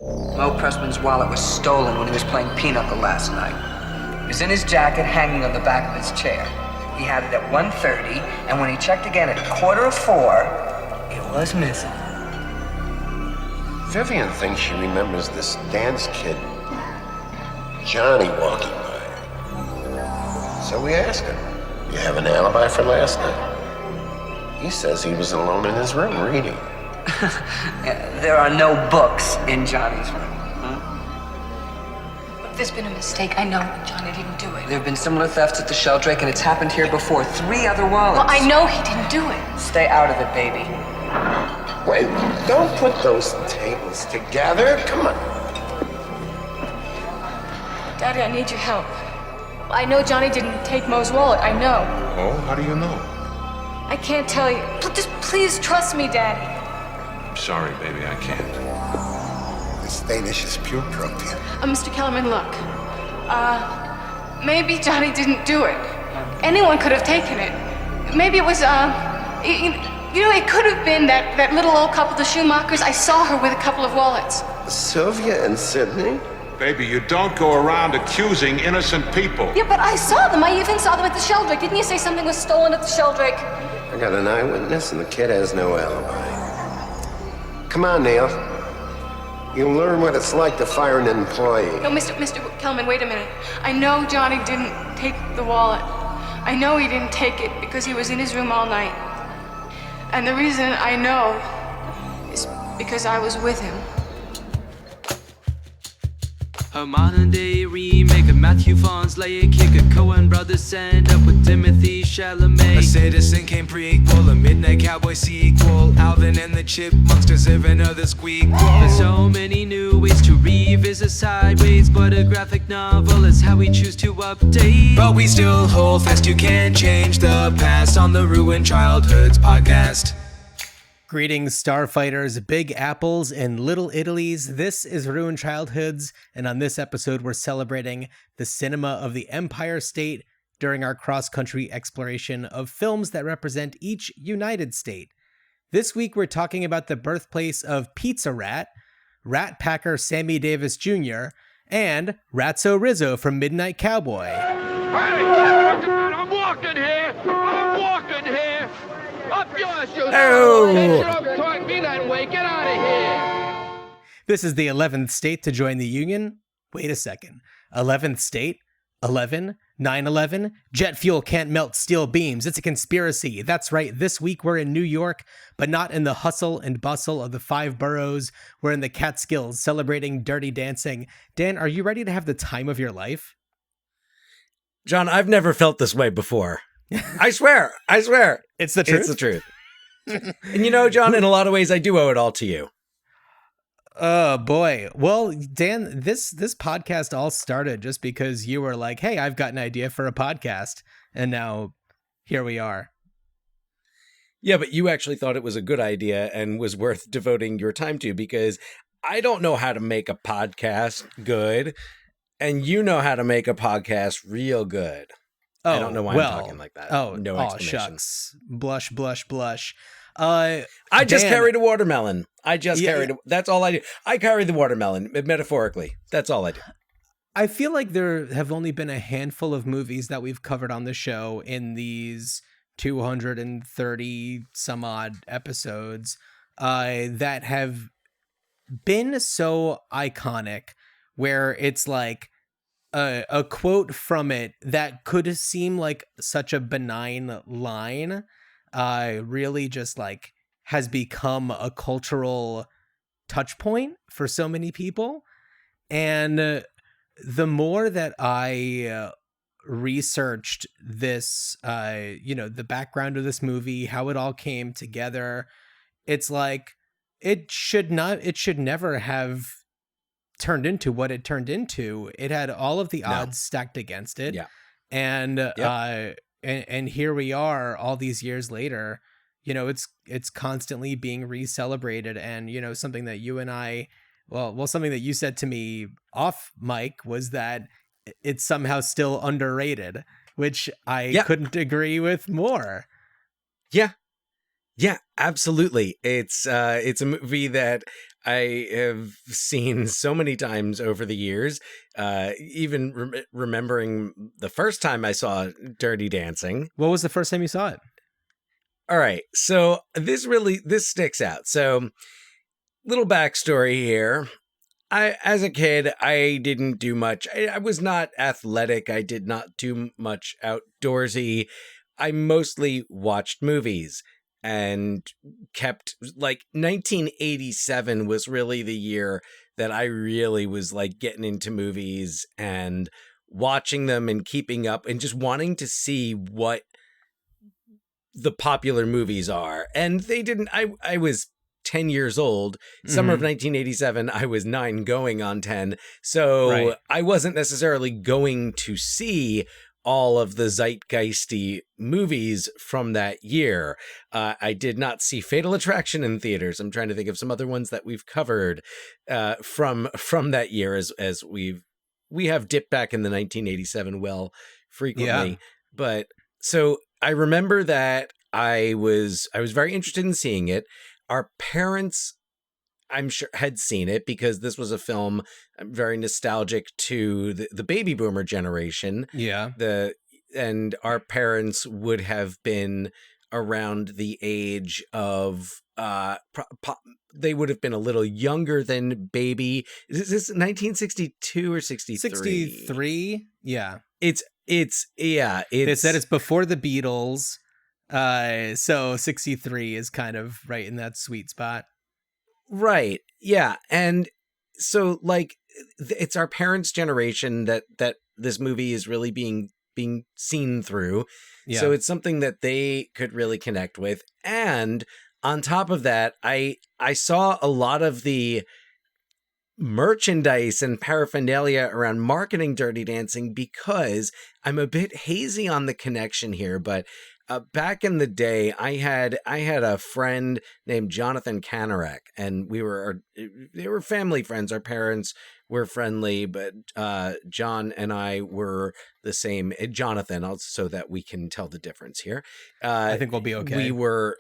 Mo Pressman's wallet was stolen when he was playing pinochle last night. It was in his jacket, hanging on the back of his chair. He had it at 1:30, and when he checked again at 3:45, it was missing. Vivian thinks she remembers this dance kid, Johnny, walking by. So we asked him, "You have an alibi for last night?" He says he was alone in his room reading. There are no books in Johnny's room. There's been a mistake. I know Johnny didn't do it. There have been similar thefts at the Sheldrake, and it's happened here before. 3 other wallets. Well, I know he didn't do it. Stay out of it, baby. Wait, don't put those tables together. Come on. Daddy, I need your help. I know Johnny didn't take Mo's wallet. I know. Oh, how do you know? I can't tell you. Just please trust me, Daddy. I'm sorry, baby, I can't. This Danish is pure protein. Mr. Kellerman, look. Maybe Johnny didn't do it. Anyone could have taken it. Maybe it was, it could have been that little old couple, the Schumachers. I saw her with a couple of wallets. Sylvia and Sydney? Baby, you don't go around accusing innocent people. Yeah, but I saw them. I even saw them at the Sheldrake. Didn't you say something was stolen at the Sheldrake? I got an eyewitness and the kid has no alibi. Come on, Neil. You'll learn what it's like to fire an employee. No, Mr. Kellerman, wait a minute. I know Johnny didn't take the wallet. I know he didn't take it because he was in his room all night. And the reason I know is because I was with him. A modern day remake of Matthew Vaughn's Lay a Kick. A Coen brothers end up with Timothy Chalamet. A Citizen Kane prequel, a Midnight Cowboy sequel. Alvin and the Chipmunks deserve another squeakquel. There's so many new ways to revisit sideways, but a graphic novel is how we choose to update. But we still hold fast, you can't change the past on the Ruined Childhoods podcast. Greetings, Starfighters, Big Apples, and Little Italys. This is Ruined Childhoods, and on this episode, we're celebrating the cinema of the Empire State during our cross-country exploration of films that represent each United State. This week, we're talking about the birthplace of Pizza Rat, Rat Packer Sammy Davis Jr., and Ratso Rizzo from Midnight Cowboy. Hey, I'm walking here! I'm walking here! Up yours, you don't talk me that way. Get out of here! This is the 11th state to join the Union. Wait a second. 11th state? 11? 9/11? Jet fuel can't melt steel beams. It's a conspiracy. That's right. This week we're in New York, but not in the hustle and bustle of the 5 boroughs. We're in the Catskills celebrating Dirty Dancing. Dan, are you ready to have the time of your life? John, I've never felt this way before. I swear. It's the truth. It's the truth. And you know, John, in a lot of ways, I do owe it all to you. Oh, boy. Well, Dan, this podcast all started just because you were like, hey, I've got an idea for a podcast. And now here we are. Yeah, but you actually thought it was a good idea and was worth devoting your time to, because I don't know how to make a podcast good, and you know how to make a podcast real good. Oh, I don't know why I'm talking like that. Oh, no exclamation. Shucks. Blush, blush, blush. I just carried a watermelon. That's all I do. I carry the watermelon, metaphorically. That's all I do. I feel like there have only been a handful of movies that we've covered on the show in these 230 some odd episodes that have been so iconic, where it's like a quote from it that could seem like such a benign line really just like has become a cultural touch point for so many people. And the more that I researched this, the background of this movie, how it all came together, it's like it should never have turned into what it turned into. It had all of the odds stacked against it. Yeah. And and here we are all these years later. You know, it's constantly being re-celebrated. And, you know, something that you and I, something that you said to me off mic was that it's somehow still underrated, which I couldn't agree with more. Yeah. Yeah, absolutely. It's a movie that I have seen so many times over the years. Even remembering the first time I saw Dirty Dancing. What was the first time you saw it? All right, so this sticks out. So, little backstory here. As a kid, I didn't do much. I was not athletic. I did not do much outdoorsy. I mostly watched movies and kept, like, 1987 was really the year that I really was like getting into movies and watching them and keeping up and just wanting to see what the popular movies are. And they didn't, I was 10 years old. Summer of 1987, I was 9 going on 10. So Right. I wasn't necessarily going to see all of the zeitgeisty movies from that year. I did not see Fatal Attraction in theaters. I'm trying to think of some other ones that we've covered from that year as we have dipped back in the 1987 well frequently. Yeah. But so I remember that I was very interested in seeing it. Our parents, I'm sure, had seen it because this was a film very nostalgic to the baby boomer generation. Yeah. And our parents would have been around the age of they would have been a little younger than baby. Is this 1962 or 63? 63? Yeah. It's They said it's before the Beatles. So 63 is kind of right in that sweet spot. Right. Yeah. And so, like, it's our parents' generation that this movie is really being seen through. Yeah. So it's something that they could really connect with. And on top of that, I saw a lot of the merchandise and paraphernalia around marketing Dirty Dancing because I'm a bit hazy on the connection here, but back in the day, I had a friend named Jonathan Canarak, and they were family friends. Our parents were friendly, but John and I were the same. Jonathan, so that we can tell the difference here. I think we'll be okay. We were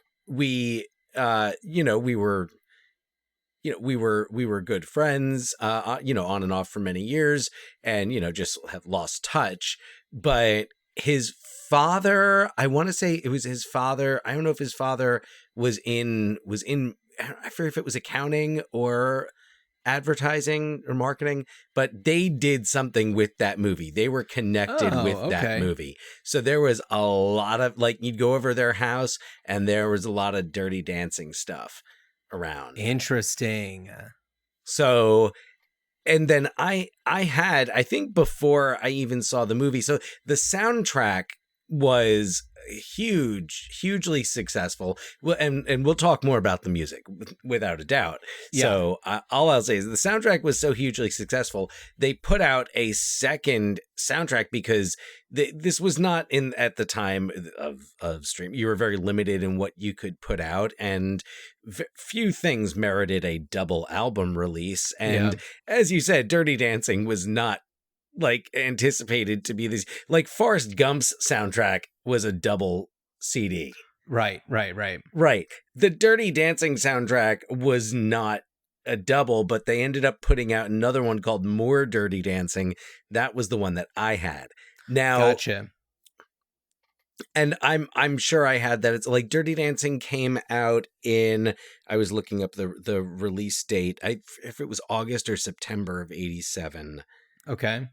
good friends, on and off for many years, and just have lost touch. But his father, I want to say it was his father. I don't know if his father was in. I forget if it was accounting or advertising or marketing, but they did something with that movie. They were connected with that movie. So there was a lot of, like, you'd go over their house and there was a lot of Dirty Dancing stuff around. Interesting. So, and then I think before I even saw the movie, so the soundtrack was hugely successful. Well, and we'll talk more about the music without a doubt. Yeah. So all I'll say is the soundtrack was so hugely successful, they put out a second soundtrack because this was not at the time of stream. You were very limited in what you could put out, and few things merited a double album release. And as you said, Dirty Dancing was not like anticipated to be this, like Forrest Gump's soundtrack was a double CD. Right. The Dirty Dancing soundtrack was not a double, but they ended up putting out another one called More Dirty Dancing. That was the one that I had. Now, gotcha. And I'm sure I had that. It's like Dirty Dancing came out in, I was looking up the release date. If it was August or September of 87. Okay.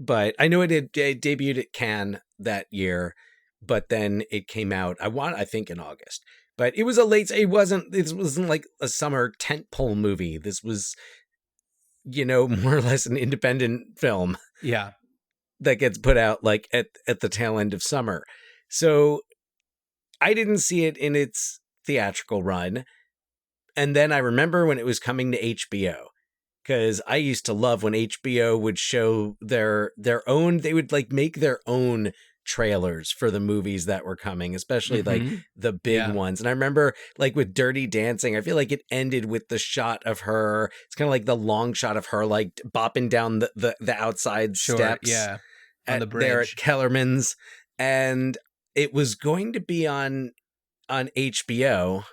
But I know it debuted at Cannes that year, but then it came out, I think in August. But it was it wasn't like a summer tentpole movie. This was, more or less an independent film. Yeah. That gets put out like at the tail end of summer. So I didn't see it in its theatrical run. And then I remember when it was coming to HBO. Because I used to love when HBO would show their own, they would like make their own trailers for the movies that were coming, especially like the big ones. And I remember like with Dirty Dancing, I feel like it ended with the shot of her. It's kind of like the long shot of her like bopping down the outside steps. Yeah. On the bridge. There at Kellerman's. And it was going to be on on HBO.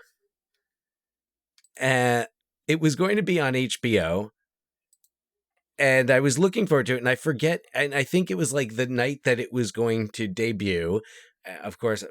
It was going to be on HBO. And I was looking forward to it, and I forget, and I think it was like the night that it was going to debut. Of course,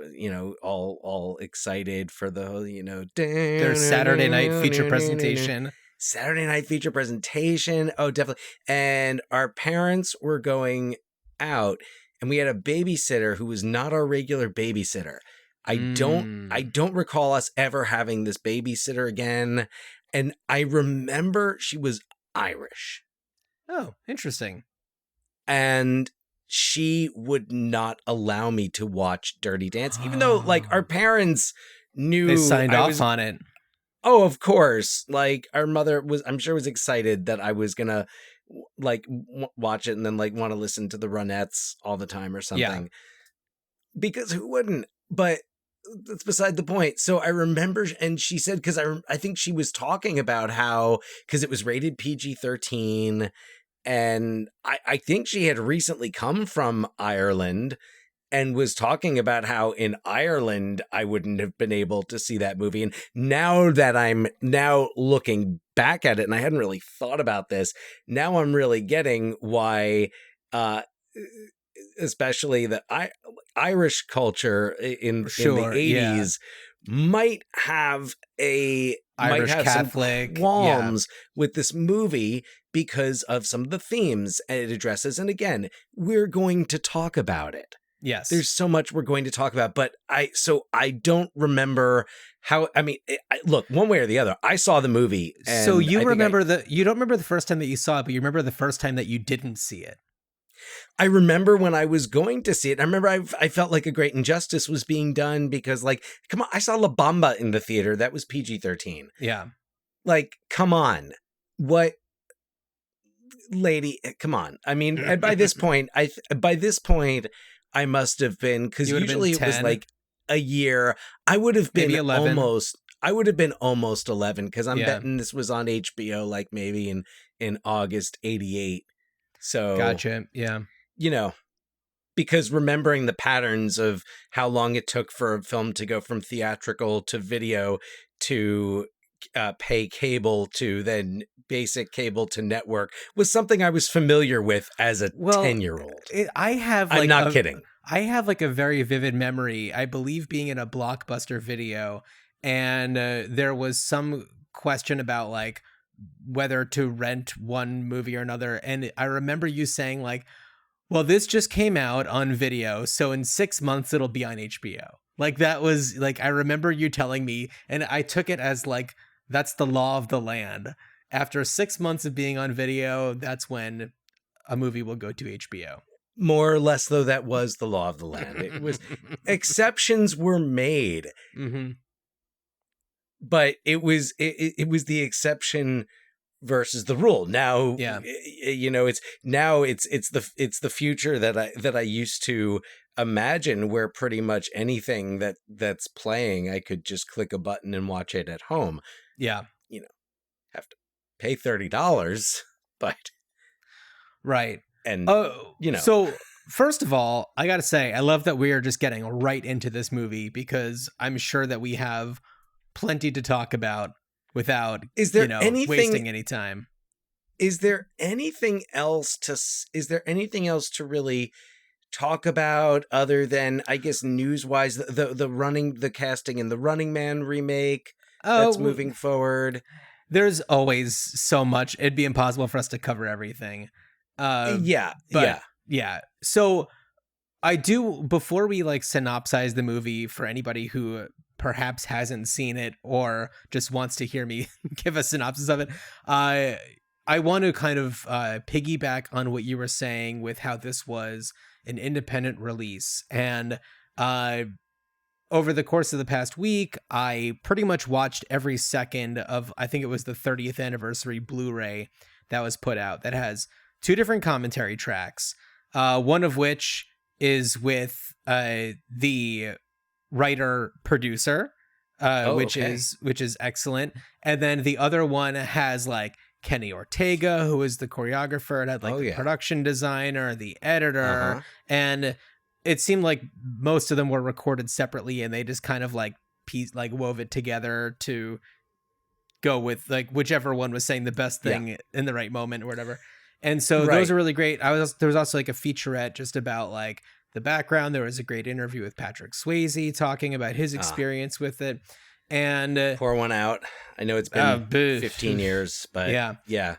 all excited for the, Their Saturday night feature presentation. Saturday night feature presentation. Oh, definitely. And our parents were going out, and we had a babysitter who was not our regular babysitter. I don't recall us ever having this babysitter again. And I remember she was Irish. Oh, interesting. And she would not allow me to watch Dirty Dance, even though like our parents knew they signed off on it. Oh, of course. Like our mother I'm sure was excited that I was gonna like watch it and then like want to listen to the Ronettes all the time or something. Yeah. Because who wouldn't? But that's beside the point. So I remember, and she said, because I think she was talking about how, because it was rated PG-13, and I think she had recently come from Ireland and was talking about how in Ireland I wouldn't have been able to see that movie. And now that I'm now looking back at it, and I hadn't really thought about this, now I'm really getting why, especially the Irish culture in the 80s might have Irish Catholic some qualms with this movie because of some of the themes it addresses. And again, we're going to talk about it. Yes. There's so much we're going to talk about, but I don't remember how, look, one way or the other, I saw the movie. And so you don't remember the first time that you saw it, but you remember the first time that you didn't see it. I remember when I was going to see it. I remember I felt like a great injustice was being done because, like, come on, I saw La Bamba in the theater. That was PG-13. Yeah. Like, come on. What, lady, come on. I mean, by this point, I must have been, because usually it was like a year. I would have been almost 11, because I'm betting this was on HBO like maybe in August 88. So gotcha. Yeah. Because remembering the patterns of how long it took for a film to go from theatrical to video to pay cable to then basic cable to network was something I was familiar with as a 10-year-old. I'm not kidding. I have like a very vivid memory, I believe, being in a Blockbuster video, and there was some question about like whether to rent one movie or another. And I remember you saying like, well, this just came out on video, so in 6 months it'll be on HBO. Like that was like, I remember you telling me, and I took it as like, that's the law of the land. After 6 months of being on video, that's when a movie will go to HBO. More or less, though, that was the law of the land. It was exceptions were made. Mm-hmm. But it was the exception versus the rule. Now, it's the future that I used to imagine, where pretty much anything that's playing, I could just click a button and watch it at home. Yeah, have to pay $30, but right. And so first of all, I gotta say, I love that we are just getting right into this movie, because I'm sure that we have plenty to talk about without wasting any time. Is there anything else to really talk about other than, I guess, news-wise, the casting in the Running Man remake that's moving forward? There's always so much. It'd be impossible for us to cover everything. Yeah. So I do, before we like synopsize the movie for anybody who perhaps hasn't seen it or just wants to hear me give a synopsis of it, I want to kind of piggyback on what you were saying with how this was an independent release. And over the course of the past week, I pretty much watched every second of, I think it was the 30th anniversary Blu-ray that was put out, that has 2 different commentary tracks, one of which is with the writer-producer, which is excellent. And then the other one has like Kenny Ortega, who is the choreographer. It had like the production designer, the editor, and it seemed like most of them were recorded separately, and they just kind of like wove it together to go with like whichever one was saying the best thing in the right moment or whatever. And so those are really great. There was also like a featurette just about like the background. There was a great interview with Patrick Swayze talking about his experience with it. And pour one out. I know it's been 15 years, but yeah.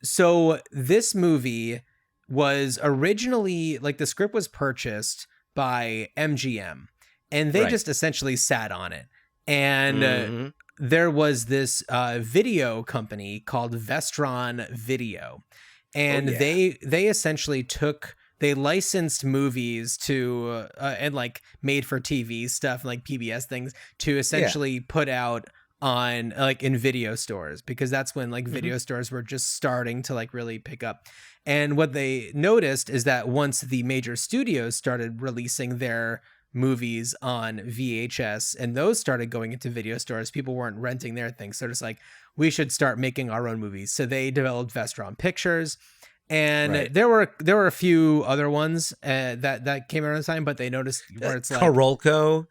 So this movie was originally like the script was purchased by MGM, and they just essentially sat on it. And there was this video company called Vestron Video, and they essentially they licensed movies to and like made for TV stuff, like PBS things, to essentially put out on like in video stores, because that's when like video stores were just starting to like really pick up. And what they noticed is that once the major studios started releasing their movies on VHS and those started going into video stores, people weren't renting their things. So just like, we should start making our own movies. So they developed Vestron Pictures. And there were a few other ones that came around the time, but they noticed where it's like Carolco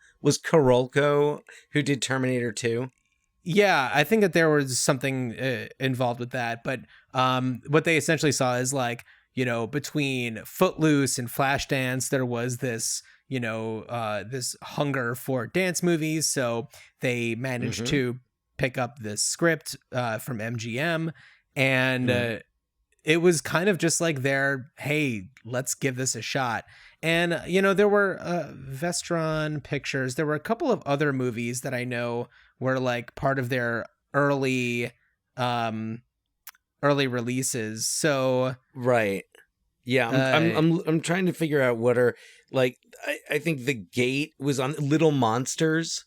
who did Terminator 2. Yeah, I think that there was something involved with that. But what they essentially saw is like, you know, between Footloose and Flashdance, there was this, you know, this hunger for dance movies. So they managed to pick up this script from MGM, and it was kind of just like hey, let's give this a shot. And, you know, there were Vestron Pictures. There were a couple of other movies that I know were like part of their early releases. So yeah, I'm trying to figure out what are like. I think The Gate was on Little Monsters.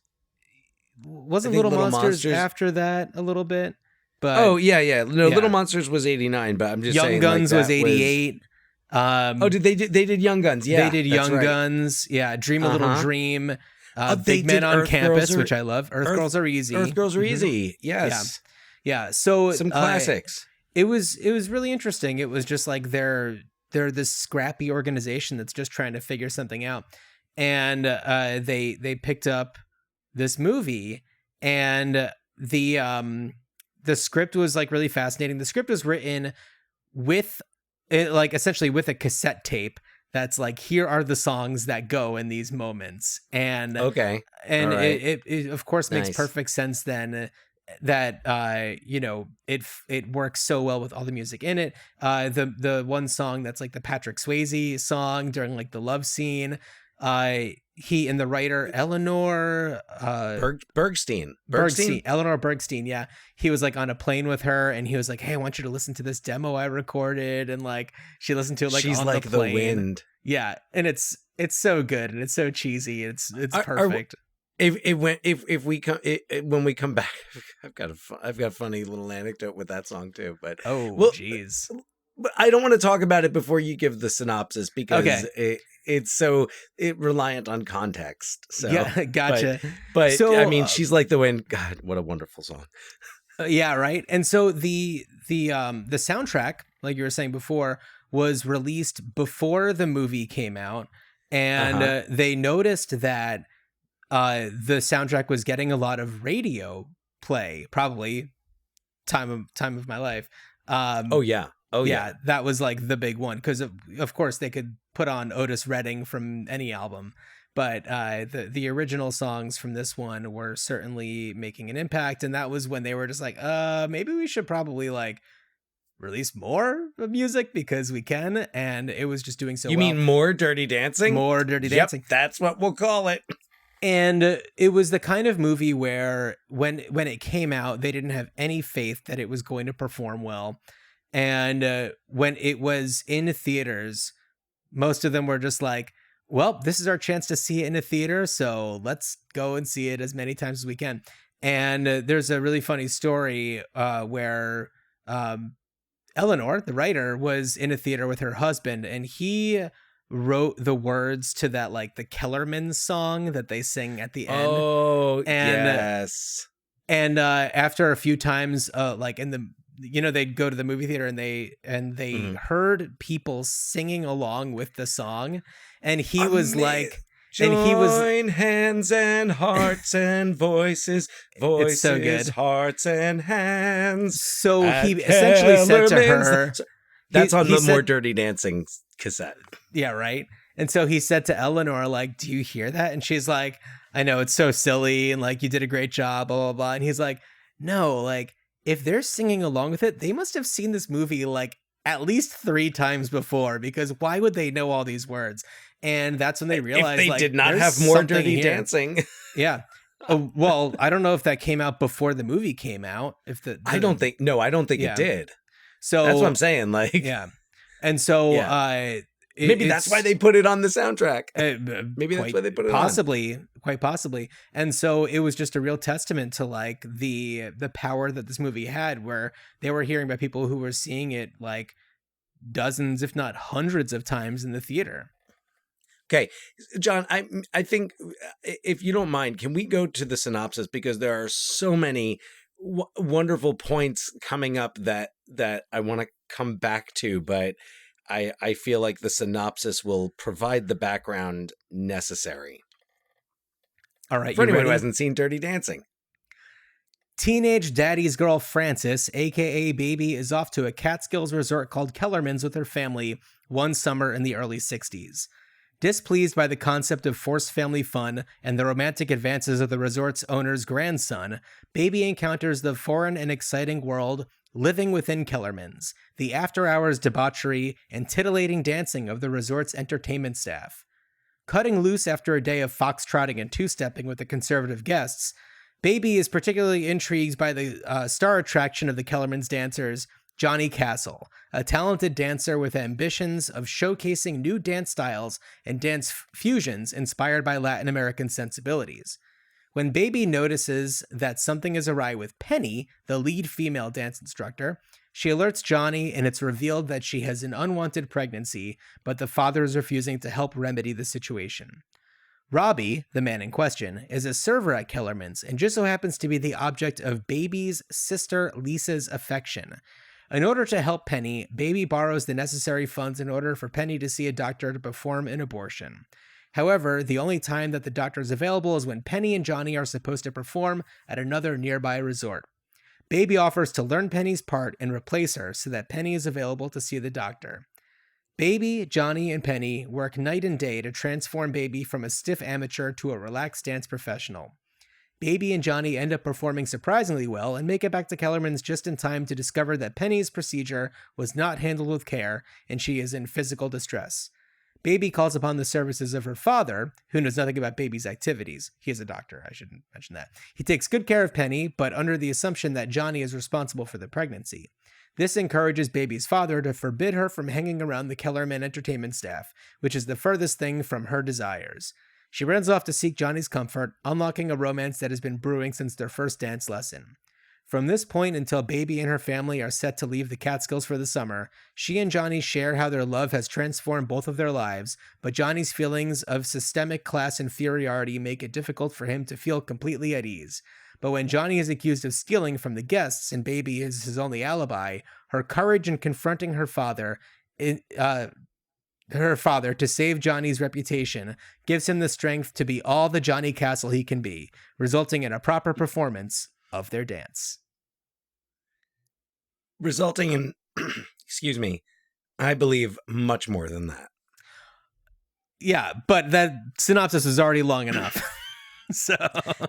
Wasn't Little Monsters after that a little bit? But Little Monsters was 89, but I'm just Young saying Guns like, was 88. They did Young Guns? Yeah, they did Young Guns. Yeah, Dream a Little Dream. Big Men on Campus, which I love. Earth Girls Are Easy. Earth Girls Are Easy. Yes. Yeah. So some classics. It was really interesting. It was just like they're this scrappy organization that's just trying to figure something out, and they picked up this movie, and the script was like really fascinating. The script was written with essentially with a cassette tape that's like, here are the songs that go in these moments. And it of course makes perfect sense then that you know, it works so well with all the music in it. The one song that's like the Patrick Swayze song during like the love scene, he and the writer Eleanor Bergstein, Eleanor Bergstein, yeah, he was like on a plane with her, and he was like, hey, I want you to listen to this demo I recorded, and like she listened to it like, she's on like the plane. The wind. Yeah, and it's so good and it's so cheesy. It's perfect. When we come back, I've got a funny little anecdote with that song too. But geez. But I don't want to talk about it before you give the synopsis, because it's so reliant on context. So yeah, gotcha. But so, I mean, she's like the wind. God, what a wonderful song. Yeah, right. And so the soundtrack, like you were saying before, was released before the movie came out, and they noticed that the soundtrack was getting a lot of radio play, probably time of my life. Yeah, that was like the big one, because of course they could put on Otis Redding from any album, but the original songs from this one were certainly making an impact, and that was when they were just like, maybe we should probably like release more music because we can, and it was just doing so well. You mean more Dirty Dancing? More Dirty Dancing. That's what we'll call it. And it was the kind of movie where when it came out, they didn't have any faith that it was going to perform well. And when it was in theaters, most of them were just like, well, this is our chance to see it in a theater, so let's go and see it as many times as we can. And there's a really funny story where Eleanor, the writer, was in a theater with her husband, and he wrote the words to that, like the Kellerman song that they sing at the end. Oh, yes. And after a few times, like in the, you know, they'd go to the movie theater and they heard people singing along with the song, and he was like, And he was Join hands and hearts and voices, voices, It's so good. hearts and hands. So at he essentially said to Kellerman's. her, That's on he the more said- Dirty Dancing cassette. Yeah, right. And so he said to Eleanor, like, do you hear that? And she's like, I know, it's so silly, and like, you did a great job, blah, blah, blah. And he's like, no, like, if they're singing along with it, they must have seen this movie like at least 3 times before, because why would they know all these words? And that's when they realized, if they like, did not there's have more something Dirty here. Dancing. Yeah. Oh, well, I don't know if that came out before the movie came out. If I don't think Yeah. it did. So That's what I'm saying. Like, yeah. And so maybe that's why they put it on the soundtrack. Maybe that's why they put it on. Quite possibly. And so it was just a real testament to like the power that this movie had, where they were hearing about people who were seeing it like dozens, if not hundreds of times in the theater. Okay, John, I think if you don't mind, can we go to the synopsis, because there are so many wonderful points coming up that I want to come back to, but I feel like the synopsis will provide the background necessary. All right, for you anyone who ready? hasn't seen Dirty Dancing. Teenage daddy's girl Frances, aka Baby, is off to a Catskills resort called Kellerman's with her family one summer in the early 60s. Displeased by the concept of forced family fun and the romantic advances of the resort's owner's grandson, Baby encounters the foreign and exciting world living within Kellerman's, the after-hours debauchery and titillating dancing of the resort's entertainment staff. Cutting loose after a day of foxtrotting and two-stepping with the conservative guests, Baby is particularly intrigued by the star attraction of the Kellerman's dancers, Johnny Castle, a talented dancer with ambitions of showcasing new dance styles and dance fusions inspired by Latin American sensibilities. When Baby notices that something is awry with Penny, the lead female dance instructor, she alerts Johnny, and it's revealed that she has an unwanted pregnancy, but the father is refusing to help remedy the situation. Robbie, the man in question, is a server at Kellerman's and just so happens to be the object of Baby's sister Lisa's affection. In order to help Penny, Baby borrows the necessary funds in order for Penny to see a doctor to perform an abortion. However, the only time that the doctor is available is when Penny and Johnny are supposed to perform at another nearby resort. Baby offers to learn Penny's part and replace her so that Penny is available to see the doctor. Baby, Johnny, and Penny work night and day to transform Baby from a stiff amateur to a relaxed dance professional. Baby and Johnny end up performing surprisingly well and make it back to Kellerman's just in time to discover that Penny's procedure was not handled with care and she is in physical distress. Baby calls upon the services of her father, who knows nothing about Baby's activities. He is a doctor, I shouldn't mention that. He takes good care of Penny, but under the assumption that Johnny is responsible for the pregnancy. This encourages Baby's father to forbid her from hanging around the Kellerman entertainment staff, which is the furthest thing from her desires. She runs off to seek Johnny's comfort, unlocking a romance that has been brewing since their first dance lesson. From this point until Baby and her family are set to leave the Catskills for the summer, she and Johnny share how their love has transformed both of their lives, but Johnny's feelings of systemic class inferiority make it difficult for him to feel completely at ease. But when Johnny is accused of stealing from the guests and Baby is his only alibi, her courage in confronting her father to save Johnny's reputation gives him the strength to be all the Johnny Castle he can be, resulting in a proper performance of their dance. Resulting in, excuse me, I believe much more than that. Yeah, but that synopsis is already long enough. So.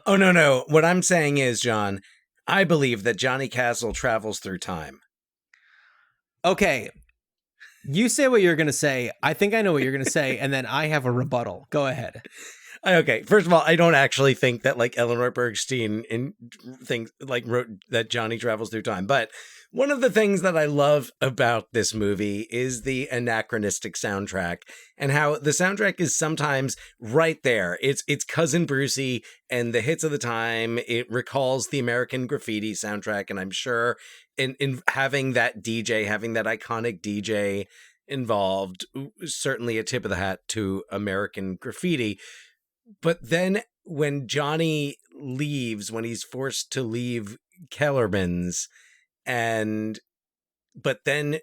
Oh, no. What I'm saying is, John, I believe that Johnny Castle travels through time. Okay. You say what you're going to say. I think I know what you're going to say, and then I have a rebuttal. Go ahead. Okay, first of all, I don't actually think that like Eleanor Bergstein in things like wrote that Johnny travels through time. But one of the things that I love about this movie is the anachronistic soundtrack and how the soundtrack is sometimes right there. It's Cousin Brucey and the hits of the time. It recalls the American Graffiti soundtrack, and I'm sure in having that DJ, having that iconic DJ involved, certainly a tip of the hat to American Graffiti. But then when Johnny leaves, when he's forced to leave Kellerman's, but then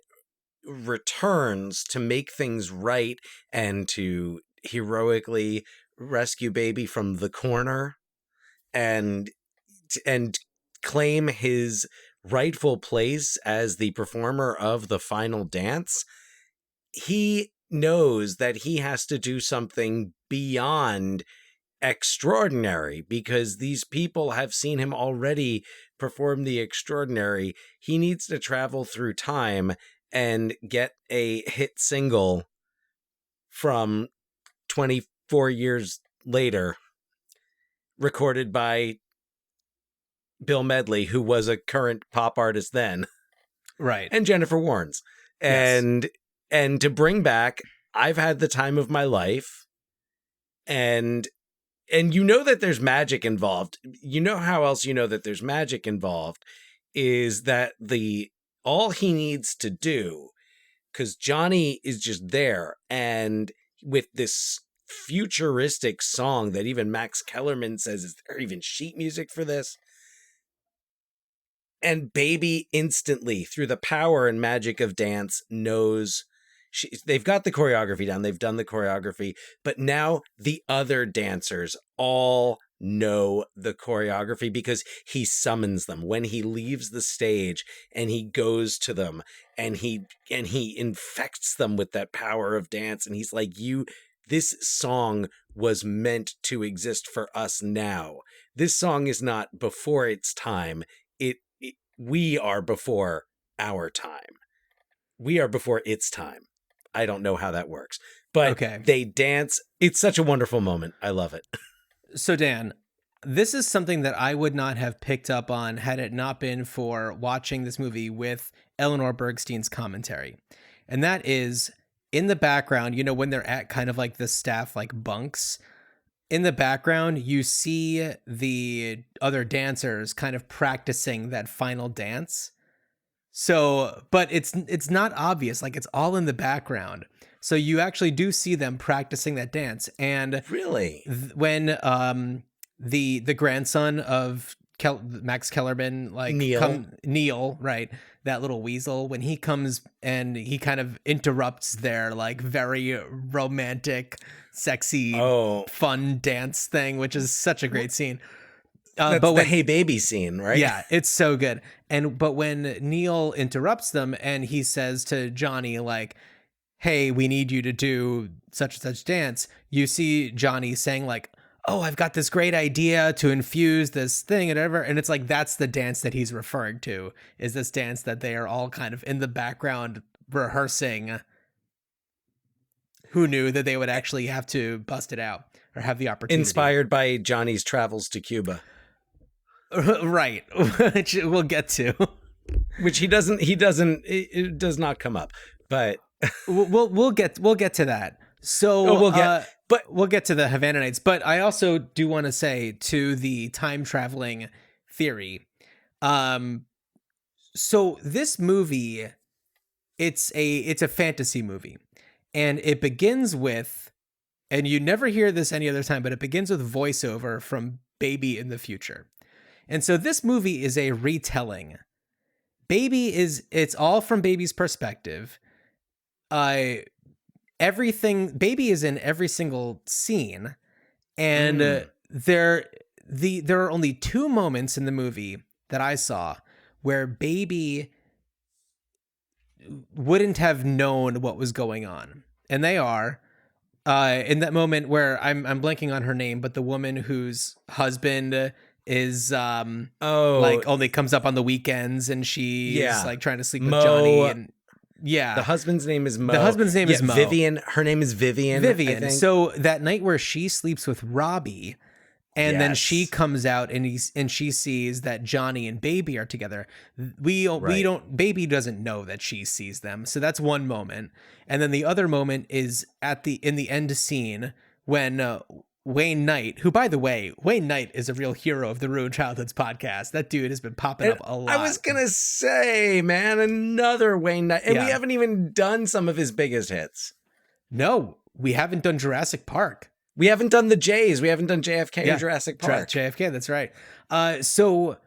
returns to make things right and to heroically rescue Baby from the corner and claim his rightful place as the performer of the final dance, he knows that he has to do something beyond extraordinary because these people have seen him already perform the extraordinary. He needs to travel through time and get a hit single from 24 years later, recorded by Bill Medley, who was a current pop artist then. Right. And Jennifer Warnes. Yes. And to bring back I've Had the Time of My Life, and you know that there's magic involved. You know how else you know that there's magic involved is that all he needs to do, because Johnny is just there, and with this futuristic song that even Max Kellerman says, is there even sheet music for this? And Baby instantly, through the power and magic of dance, knows they've got the choreography down. They've done the choreography, but now the other dancers all know the choreography because he summons them when he leaves the stage, and he goes to them and he infects them with that power of dance. And he's like, this song was meant to exist for us now. This song is not before its time. We are before our time. We are before its time. I don't know how that works, but okay. They dance. It's such a wonderful moment. I love it. So Dan, this is something that I would not have picked up on had it not been for watching this movie with Eleanor Bergstein's commentary. And that is, in the background, you know, when they're at kind of like the staff like bunks, in the background, you see the other dancers kind of practicing that final dance. So, but it's not obvious, like it's all in the background. So you actually do see them practicing that dance. And really, when the grandson of Max Kellerman, like Neil, right, that little weasel, when he comes and he kind of interrupts their like very romantic, sexy, fun dance thing, which is such a great scene. That's but the Hey Baby scene, right? Yeah, it's so good. But when Neil interrupts them and he says to Johnny, like, hey, we need you to do such and such dance, you see Johnny saying like, oh, I've got this great idea to infuse this thing and whatever. And it's like, that's the dance that he's referring to, is this dance that they are all kind of in the background rehearsing. Who knew that they would actually have to bust it out or have the opportunity? Inspired by Johnny's travels to Cuba. Right. Which we'll get to. Which it does not come up. But we'll get to that. So we'll get to the Havana Nights, but I also do want to say to the time traveling theory. So this movie, it's a fantasy movie, and it begins with, and you never hear this any other time, but it begins with voiceover from Baby in the future. And so this movie is a retelling. It's all from Baby's perspective. Baby is in every single scene, and there are only 2 moments in the movie that I saw where Baby wouldn't have known what was going on, and they are in that moment where I'm blanking on her name, but the woman whose husband is like only comes up on the weekends, and she's like trying to sleep with Johnny, and the husband's name is Mo. Mo. Vivian. Her name is Vivian. Vivian. So that night where she sleeps with Robbie, and then she comes out and she sees that Johnny and Baby are together. Baby doesn't know that she sees them. So that's one moment. And then the other moment is in the end scene when Wayne Knight, who, by the way, Wayne Knight is a real hero of the Ruined Childhoods podcast. That dude has been popping up a lot. I was going to say, man, another Wayne Knight. And we haven't even done some of his biggest hits. No, we haven't done Jurassic Park. We haven't done the Jays. We haven't done JFK or Jurassic Park. JFK, that's right. So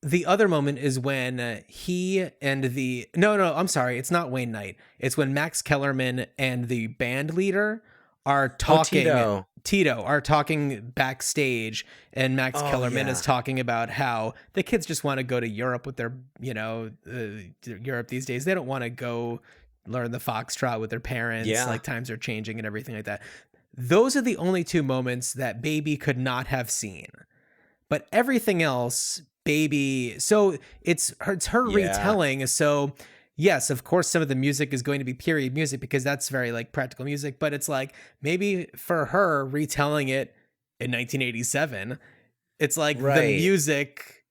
the other moment is when he and No, I'm sorry. It's not Wayne Knight. It's when Max Kellerman and the band leader are talking. Tito are talking backstage, and Max Kellerman is talking about how the kids just want to go to Europe with their, Europe these days. They don't want to go learn the foxtrot with their parents. Yeah. Like, times are changing and everything like that. Those are the only two moments that Baby could not have seen. But everything else, Baby, so it's her retelling. So yes, of course, some of the music is going to be period music because that's very like practical music. But it's like maybe for her retelling it in 1987, it's like the music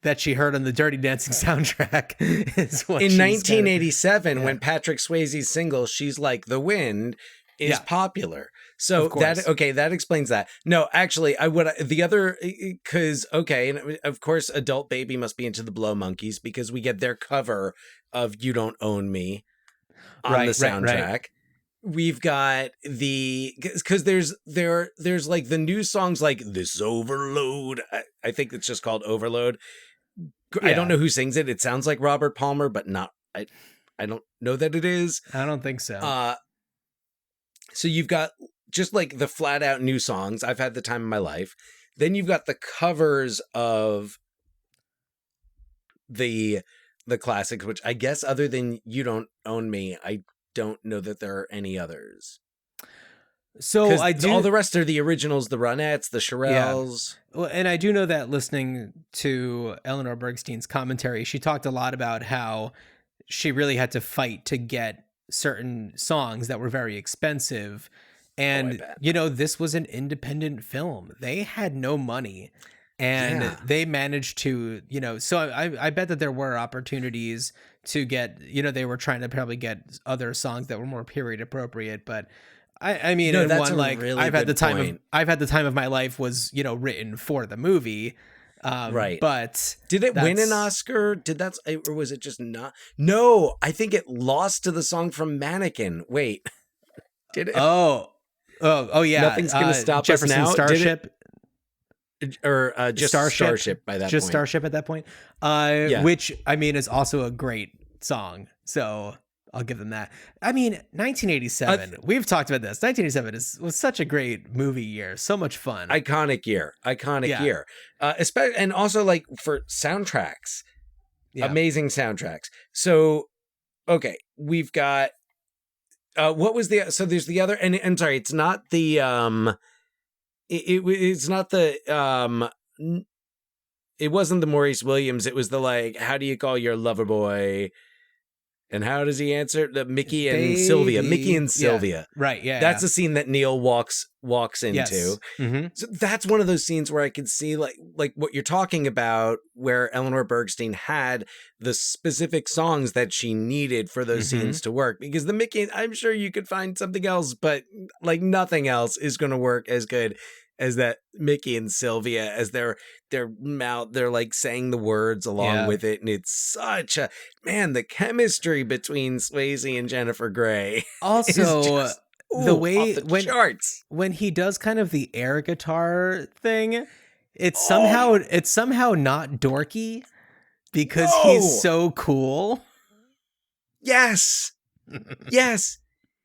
that she heard on the Dirty Dancing soundtrack is what in 1987 when Patrick Swayze's single "She's Like the Wind" is popular. So that explains that. No, actually, because and of course, adult Baby must be into the Blow Monkeys because we get their cover of "You Don't Own Me" on the soundtrack. Right. We've got because there's like the new songs like "This Overload." I think it's just called "Overload." I don't know who sings it. It sounds like Robert Palmer, but not. I don't know that it is. I don't think so. So you've got just like the flat out new songs. I've had the time of my life. Then you've got the covers of the classics, which I guess other than "You Don't Own Me," I don't know that there are any others. So all the rest are the originals, the Ronettes, the Shirelles. Yeah. Well, and I do know that listening to Eleanor Bergstein's commentary, she talked a lot about how she really had to fight to get certain songs that were very expensive. And, this was an independent film. They had no money. And they managed to, so I bet that there were opportunities to get, they were trying to probably get other songs that were more period appropriate. But I mean, that's really I've had the time of my life was, written for the movie. Right. But did it win an Oscar? Or was it just not? No, I think it lost to the song from Mannequin. Wait, did it? Oh yeah. Nothing's gonna stop Jefferson us now. Starship. Or just Starship by that just point. Starship at that point. Which I mean is also a great song. So I'll give them that. I mean, 1987. We've talked about this. 1987 was such a great movie year. So much fun. Iconic year. Especially and also like for soundtracks, amazing soundtracks. So, okay, we've got. What was so there's the other and sorry, it's not the it's not the it wasn't the Maurice Williams. It was the like, how do you call your lover boy? And how does he answer? The Mickey and Sylvia. Mickey and Sylvia. Yeah. Right. Yeah. That's a scene that Neil walks into. Yes. Mm-hmm. So that's one of those scenes where I could see like what you're talking about, where Eleanor Bergstein had the specific songs that she needed for those scenes to work. Because the Mickey, I'm sure you could find something else, but like nothing else is going to work as good as that Mickey and Sylvia, as their mouth, they're like saying the words along with it. And it's such a, man, the chemistry between Swayze and Jennifer Grey. Also, just, the way charts. When he does kind of the air guitar thing, it's somehow not dorky because he's so cool. Yes. Yes.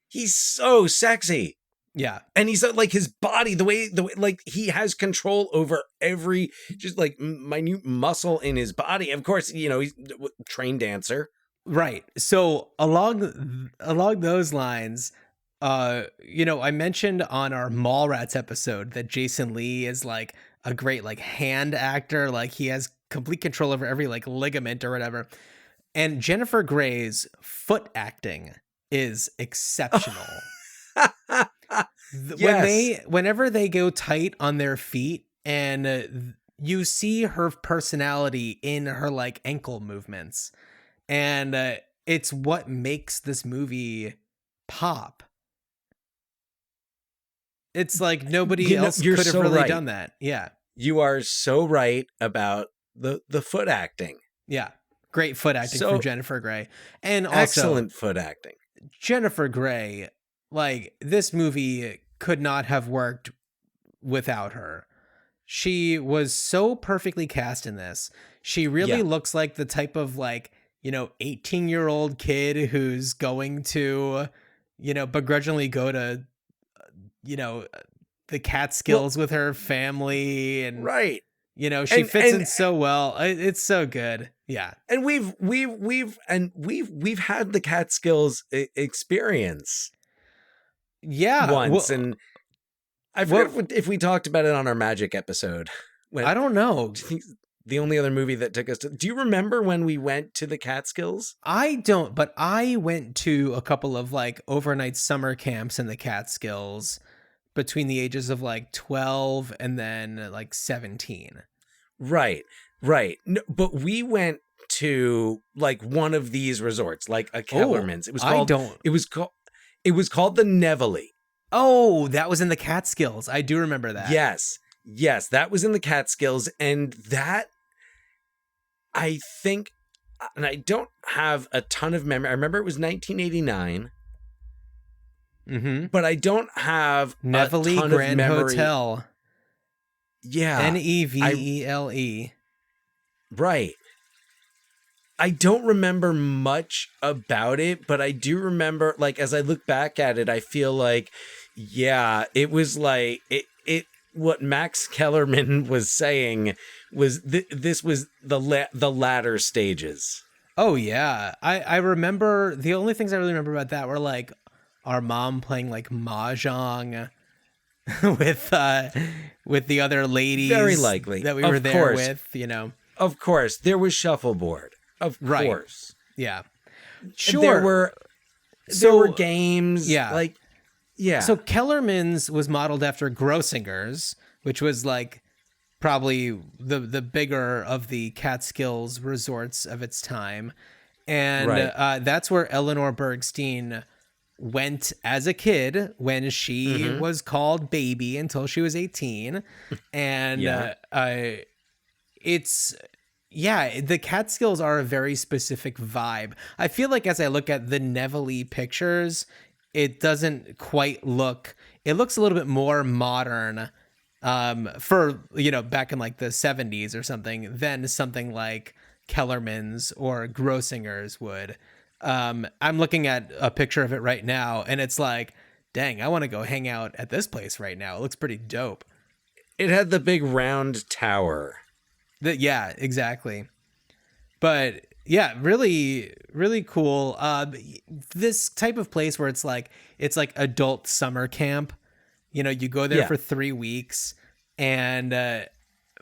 He's so sexy. Yeah. And he's like his body, the way like he has control over every just like minute muscle in his body. Of course, he's a trained dancer. Right. So along those lines, I mentioned on our Mallrats episode that Jason Lee is like a great like hand actor. Like he has complete control over every like ligament or whatever. And Jennifer Grey's foot acting is exceptional. Whenever they go tight on their feet and you see her personality in her like ankle movements, and it's what makes this movie pop. It's like nobody else could have really done that. Yeah. You are so right about the foot acting. Yeah. Great foot acting from Jennifer Grey. And also excellent foot acting. Jennifer Grey, like this movie could not have worked without her. She was so perfectly cast in this. She really looks like the type of like, 18-year-old kid who's going to, begrudgingly go to, the Catskills with her family, and Right. she fits And in so well. It's so good. Yeah. and we've had the Catskills experience Yeah. once, Well, and I forget if we talked about it on our Magic episode. I don't know. The only other movie that took us to. Do you remember when we went to the Catskills? I don't, but I went to a couple of like overnight summer camps in the Catskills between the ages of like 12 and then like 17. Right. No, but we went to like one of these resorts, like a Kellerman's. It was called. It was called the Nevele. Oh, that was in the Catskills. I do remember that. Yes, that was in the Catskills, and that I think, and I don't have a ton of memory. I remember it was 1989. But I don't have Nevele a ton Grand of memory. Hotel. Yeah. Nevele. Right. I don't remember much about it, but I do remember, like, as I look back at it, I feel like, yeah, it was like, what Max Kellerman was saying was this was the latter stages. Oh, yeah. I remember, the only things I really remember about that were like our mom playing like Mahjong with the other ladies. Very likely. That we were there with, Of course. There was shuffleboard. Of course. Yeah. Sure. There were games. Yeah. Like, yeah. So Kellerman's was modeled after Grossinger's, which was like probably the bigger of the Catskills resorts of its time. And that's where Eleanor Bergstein went as a kid when she was called baby until she was 18. And the Catskills are a very specific vibe. I feel like as I look at the Nevele pictures, it doesn't quite look, it looks a little bit more modern for, back in like the 70s or something than something like Kellerman's or Grossinger's would. I'm looking at a picture of it right now and it's like, dang, I want to go hang out at this place right now. It looks pretty dope. It had the big round tower. Yeah, exactly. But yeah, really, really cool. This type of place where it's like adult summer camp. You go there for 3 weeks, and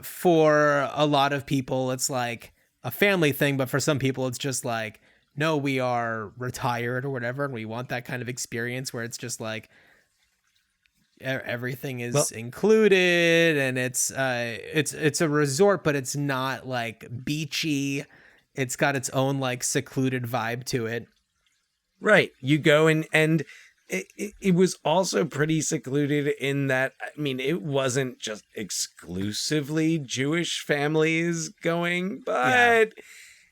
for a lot of people, it's like a family thing. But for some people, it's just like, no, we are retired or whatever, and we want that kind of experience where it's just like everything is included, and it's a resort, but it's not like beachy. It's got its own like secluded vibe to it. Right. You go and it was also pretty secluded in that, I mean, it wasn't just exclusively Jewish families going, but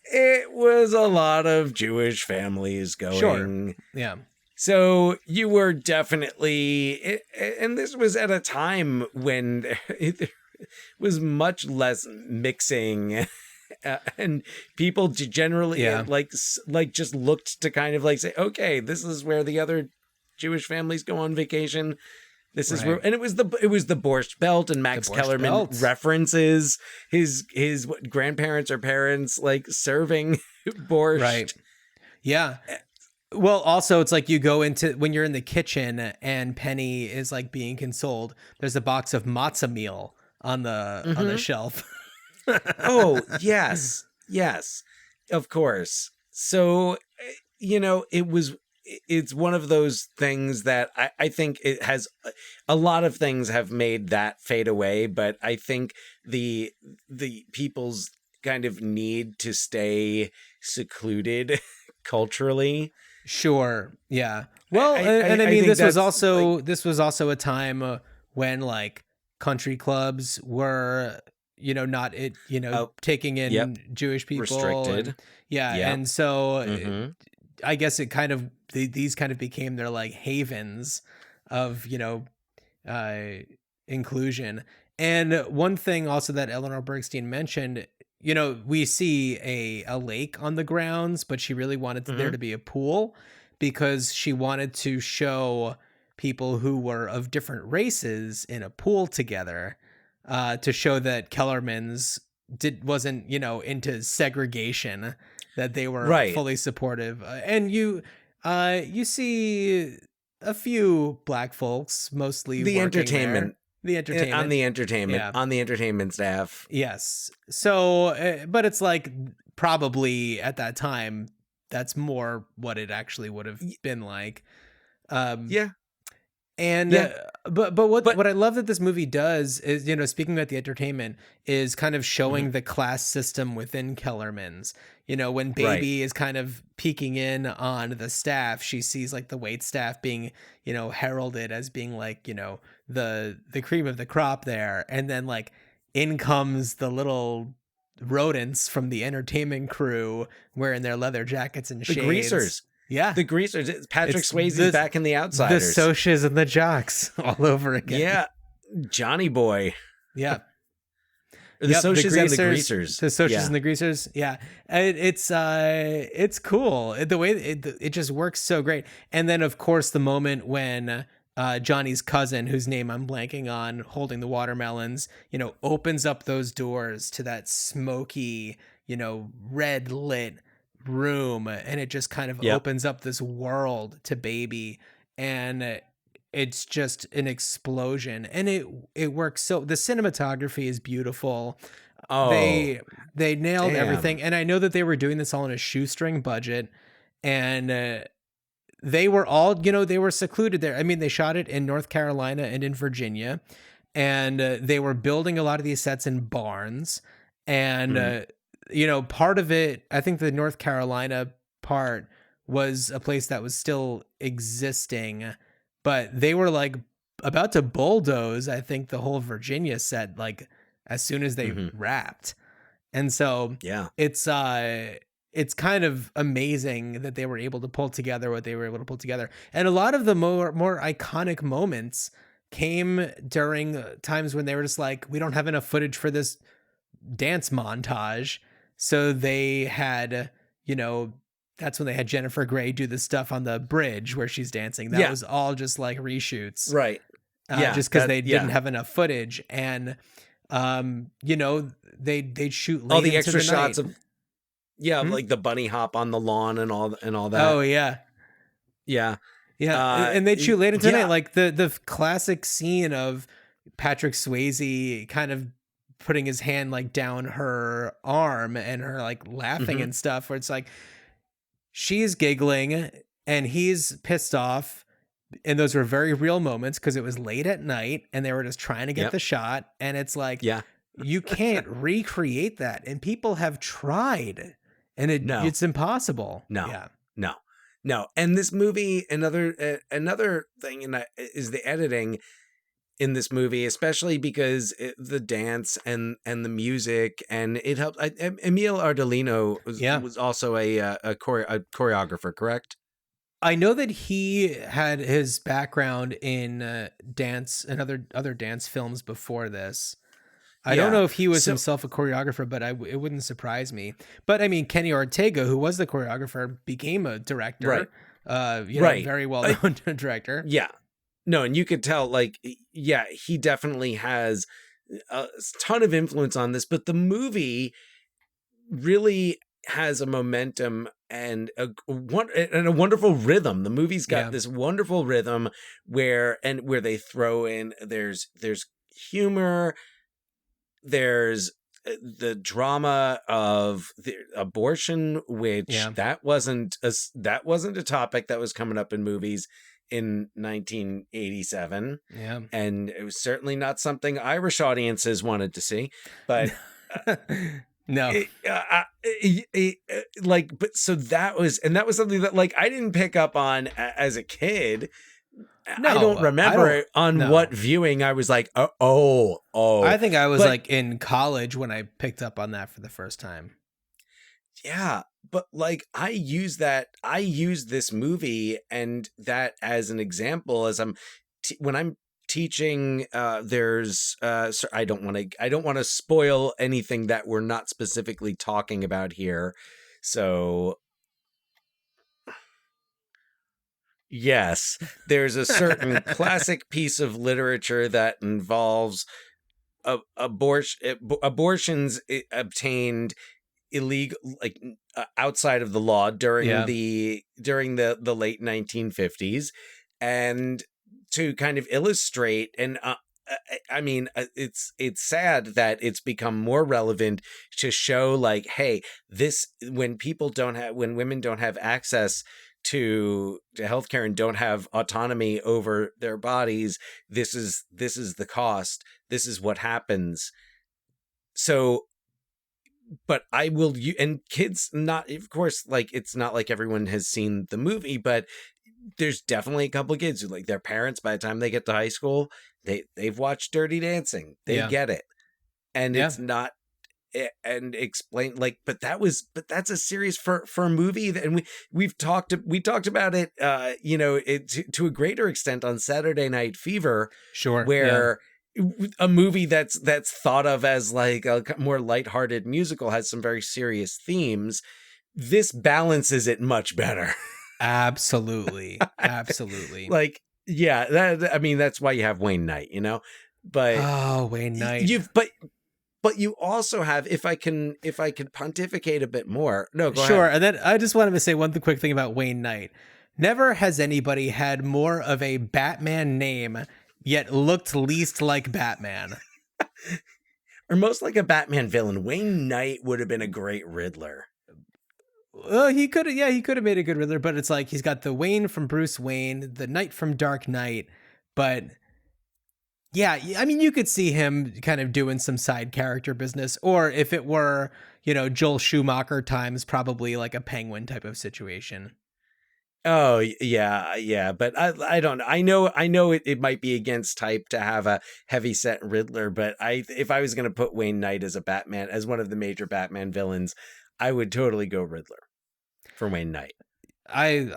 it was a lot of Jewish families going. Sure. Yeah. So you were definitely, and this was at a time when it was much less mixing. And people generally like just looked to kind of like say, okay, this is where the other Jewish families go on vacation. This is where, and it was the Borscht Belt, and Max Kellerman references his grandparents or parents like serving borscht. Right. Yeah. Well, also it's like you go into, when you're in the kitchen and Penny is like being consoled, there's a box of matzah meal on the shelf. Oh, yes, of course. So, it's one of those things that I think it has, a lot of things have made that fade away, but I think the people's kind of need to stay secluded culturally. Sure. Yeah. Well, I mean, this was also a time when like country clubs were, not taking in Jewish people, restricted. And so I guess it kind of, these kind of became their like havens of, inclusion. And one thing also that Eleanor Bergstein mentioned, we see a lake on the grounds, but she really wanted there to be a pool because she wanted to show people who were of different races in a pool together, to show that Kellerman's wasn't, you know, into segregation, that they were Right. fully supportive. And you see a few black folks, mostly The working entertainment. there. The entertainment. On the entertainment staff. Yes. So, but it's like probably at that time, that's more what it actually would have been like. Yeah. And but what I love that this movie does is, you know, speaking about the entertainment, is kind of showing the class system within Kellerman's. You know, when Baby is kind of peeking in on the staff, she sees like the wait staff being, you know, heralded as being like, you know, the cream of the crop there, and then like in comes the little rodents from the entertainment crew wearing their leather jackets and The shades. greasers. Yeah. The greasers. Patrick It's Swayze's back in The Outsiders. The Socs and the Jocks all over again. Yeah. Johnny Boy. Yeah. The Socs and the Greasers. The Socs and the Greasers. Yeah. It's cool. The way it just works so great. And then of course the moment when Johnny's cousin, whose name I'm blanking on, holding the watermelons, you know, opens up those doors to that smoky, you know, red lit room, and it just kind of opens up this world to Baby, and it's just an explosion, and it works. So the cinematography is beautiful. They nailed everything, and I know that they were doing this all on a shoestring budget, and they were all, you know, they were secluded there. I mean, they shot it in North Carolina and in Virginia, and they were building a lot of these sets in barns, and you know, part of it, I think the North Carolina part was a place that was still existing, but they were like about to bulldoze, I think, the whole Virginia set, like as soon as they wrapped. And so it's kind of amazing that they were able to pull together what they were able to pull together. And a lot of the more iconic moments came during times when they were just like, we don't have enough footage for this dance montage. So they had, you know, that's when they had Jennifer Grey do the stuff on the bridge where she's dancing. That was all just like reshoots. Right. Just because they didn't have enough footage. And, you know, they'd shoot late all the into extra the shots night. of, like the bunny hop on the lawn and all that. Oh, yeah. Yeah. Yeah. And they'd shoot late into the night. Like the classic scene of Patrick Swayze kind of putting his hand like down her arm and her like laughing and stuff, where it's like she's giggling and he's pissed off, and those were very real moments because it was late at night and they were just trying to get the shot, and it's like you can't recreate that, and people have tried, and it's impossible. No. And this movie, another thing is the editing in this movie, especially because the dance and the music, and it helped. Emile Ardolino was also a choreographer, correct? I know that he had his background in dance and other dance films before this. I don't know if he was himself a choreographer, but it wouldn't surprise me. But I mean, Kenny Ortega, who was the choreographer, became a director, right? Very well known director. Yeah. No, and you could tell, like, he definitely has a ton of influence on this, but the movie really has a momentum and a wonderful rhythm. The movie's got this wonderful rhythm where they throw in, there's humor, there's the drama of the abortion, which that wasn't a topic that was coming up in movies in 1987. And it was certainly not something Irish audiences wanted to see, but no, but so that was something that like I didn't pick up on as a kid. No, I don't remember what viewing I was like, oh. I think I was like in college when I picked up on that for the first time. Yeah, but like I use this movie and that as an example as when I'm teaching. There's I don't want to spoil anything that we're not specifically talking about here. So Yes, there's a certain classic piece of literature that involves abortions obtained illegal, like outside of the law during Yeah. the late 1950s, and to kind of illustrate and I mean, it's sad that it's become more relevant to show like, hey, this when women don't have access to healthcare and don't have autonomy over their bodies, this is the cost. This is what happens. So, but I will, and kids, not, of course, like, it's not like everyone has seen the movie, but there's definitely a couple of kids who, like, their parents, by the time they get to high school, they've watched Dirty Dancing. They Yeah. get it. And Yeah. it's not, and explain, like, but that's a series for a movie that, and we talked about it, to a greater extent on Saturday Night Fever, Sure. where a movie that's thought of as like a more lighthearted musical has some very serious themes. This balances it much better. Absolutely. Absolutely. Like, yeah, I mean, that's why you have Wayne Knight, but Wayne Knight. but you also have, if I can pontificate a bit more. No, go Sure. ahead. And then I just wanted to say one quick thing about Wayne Knight. Never has anybody had more of a Batman name, yet looked least like Batman. Or most like a Batman villain. Wayne Knight would have been a great Riddler. He could have made a good Riddler, but it's like he's got the Wayne from Bruce Wayne, the Knight from Dark Knight, but yeah, I mean, you could see him kind of doing some side character business, or if it were, Joel Schumacher times, probably like a Penguin type of situation. Oh yeah, but I don't know. I know it might be against type to have a heavy set Riddler, but if I was going to put Wayne Knight as a Batman, as one of the major Batman villains, I would totally go Riddler for Wayne Knight. I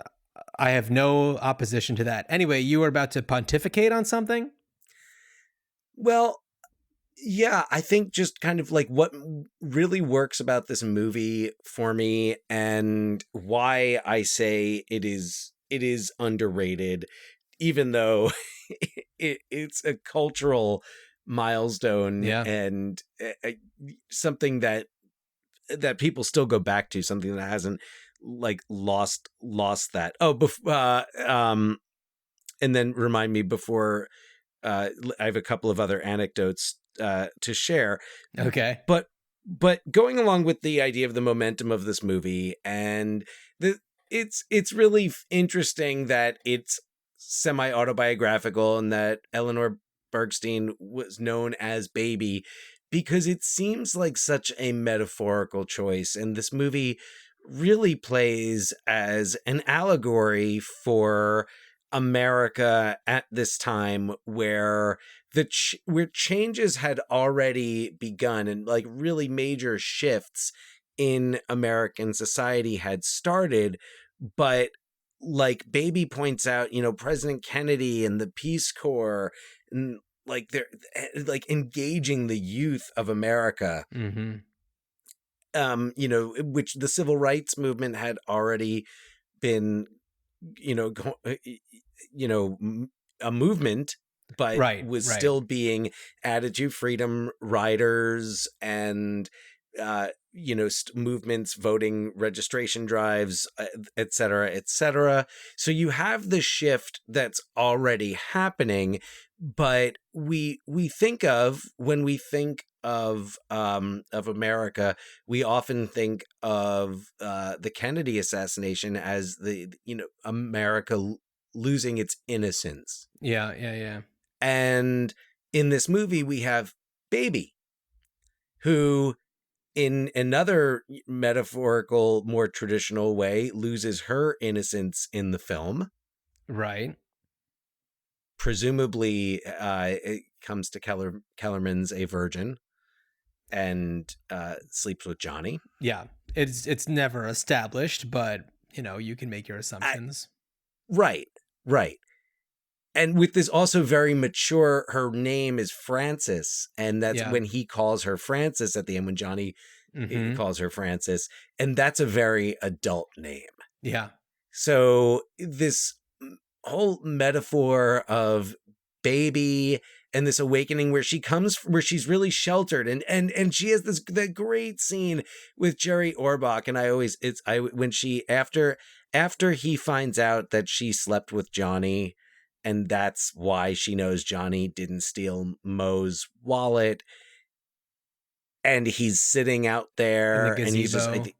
have no opposition to that. Anyway, you were about to pontificate on something? Well, yeah, I think just kind of like what really works about this movie for me, and why I say it is underrated, even though it's a cultural milestone, Yeah. and something that people still go back to, something that hasn't like lost that. And then remind me before. I have a couple of other anecdotes to share. Okay. But going along with the idea of the momentum of this movie, and it's really interesting that it's semi-autobiographical and that Eleanor Bergstein was known as Baby, because it seems like such a metaphorical choice, and this movie really plays as an allegory for America at this time, where where changes had already begun, and like really major shifts in American society had started. But like Baby points out, President Kennedy and the Peace Corps, and like they're like engaging the youth of America. Mm-hmm. Which the civil rights movement had already been, a movement, but was still being added to. Freedom riders and movements, voting registration drives, et cetera. So you have the shift that's already happening, but we think of, when we think of America, we often think of the Kennedy assassination as America losing its innocence. Yeah. And in this movie, we have Baby, who, in another metaphorical, more traditional way, loses her innocence in the film. Right. Presumably, it comes to Kellerman's a virgin and sleeps with Johnny. Yeah. It's never established, but you can make your assumptions. Right. And with this also very mature, her name is Frances, and that's when he calls her Frances at the end, when Johnny calls her Frances, and that's a very adult name. Yeah. So this whole metaphor of baby and this awakening where she comes, where she's really sheltered, and she has that great scene with Jerry Orbach. And when she, after he finds out that she slept with Johnny, and that's why she knows Johnny didn't steal Moe's wallet, and he's sitting out there in the and he's just, gazebo.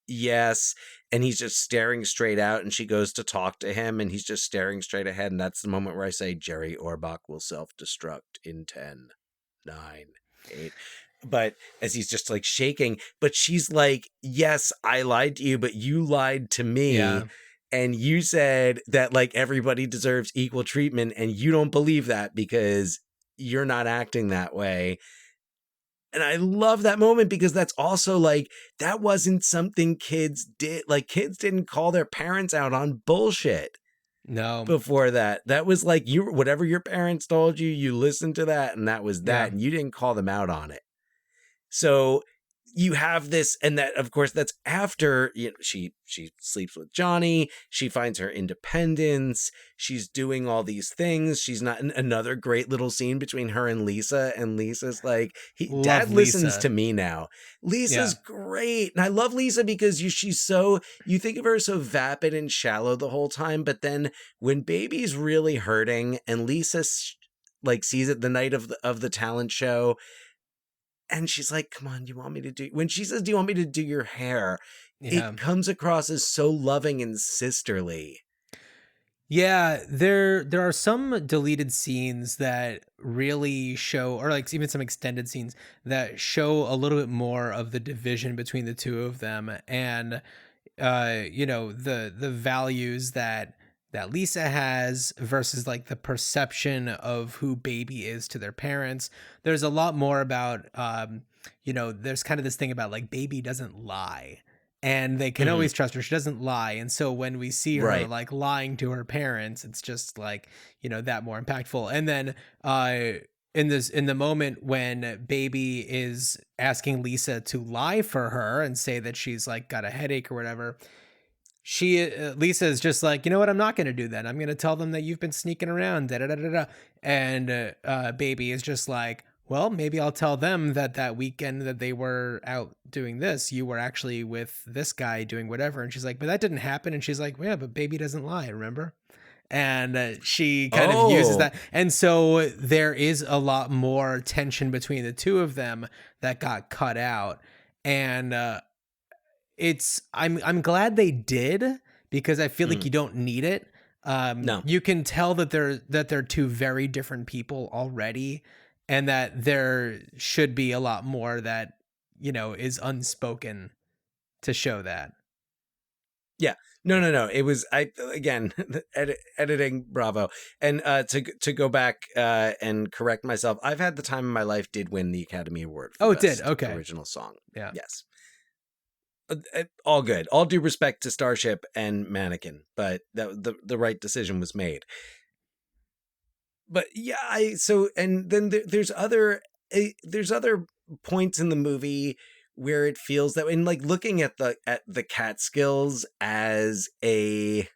yes, and he's just staring straight out, and she goes to talk to him, and he's just staring straight ahead, and that's the moment where I say Jerry Orbach will self-destruct in 10, 9, 8. But as he's just like shaking, but she's like, yes, I lied to you, but you lied to me. Yeah. And you said that like everybody deserves equal treatment, and you don't believe that because you're not acting that way. And I love that moment because that's also like, that wasn't something kids did. Like, kids didn't call their parents out on bullshit No. before that. That was like, whatever your parents told you, you listened to that, and that was that. Yeah. And you didn't call them out on it. So you have this, and that, of course, that's after, you know, she sleeps with Johnny. She finds her independence. She's doing all these things. She's not another great little scene between her and Lisa. And Lisa's like, Love Dad listens Lisa. to me now. Lisa's great. And I love Lisa because she's so, you think of her so vapid and shallow the whole time. But then when baby's really hurting and Lisa like sees it the night of the talent show, and she's like, come on, when she says, do you want me to do your hair? Yeah. It comes across as so loving and sisterly. Yeah, there are some deleted scenes that really show, or like even some extended scenes that show a little bit more of the division between the two of them, and you know, the values that Lisa has versus like the perception of who baby is to their parents. There's a lot more about you know, there's kind of this thing about like baby doesn't lie, and they can always trust her. She doesn't lie. And so when we see her like lying to her parents, it's just like, you know, that more impactful. And then in the moment when baby is asking Lisa to lie for her and say that she's like got a headache or whatever, Lisa is just like, you know what, I'm not going to do that. I'm going to tell them that you've been sneaking around, da da da da da. And baby is just like, well, maybe I'll tell them that weekend that they were out doing this, you were actually with this guy doing whatever. And she's like, but that didn't happen. And she's like, yeah, but baby doesn't lie, remember? And she kind of uses that. And so there is a lot more tension between the two of them that got cut out. And I'm glad they did, because I feel like you don't need it. No. You can tell that they're two very different people already, and that there should be a lot more that, you know, is unspoken to show that. Yeah. No. It was, again, editing, bravo. And to go back and correct myself, I've Had the Time of My Life did win the Academy Award for it did. Okay. Original song. Yeah. Yes. All good. All due respect to Starship and Mannequin, but the right decision was made. But yeah, and then there's other points in the movie where it feels that, and like looking at the Catskills as another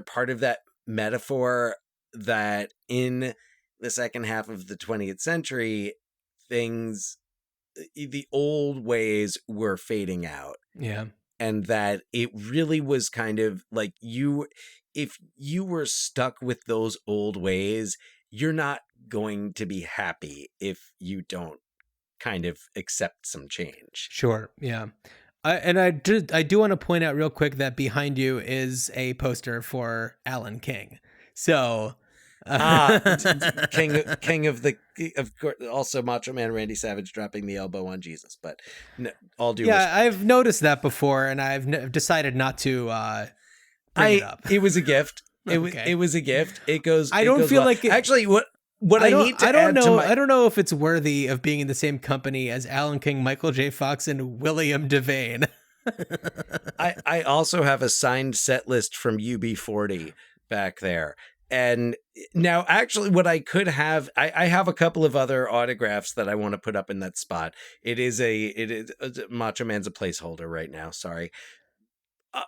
part of that metaphor, that in the second half of the 20th century, the old ways were fading out. Yeah. And that it really was kind of like, if you were stuck with those old ways, you're not going to be happy if you don't kind of accept some change. Sure. Yeah. I do want to point out real quick that behind you is a poster for Alan King. So King of course, also Macho Man Randy Savage dropping the elbow on Jesus, but no, all due respect. I've noticed that before, and I've decided not to bring it up. It was a gift. Okay. It was a gift. It goes. I don't feel like actually what I need to add to my, I don't know if it's worthy of being in the same company as Alan King, Michael J. Fox, and William Devane. I also have a signed set list from UB40 back there. And now, actually, what I could have, I have a couple of other autographs that I want to put up in that spot. It is Macho Man's a placeholder right now. Sorry.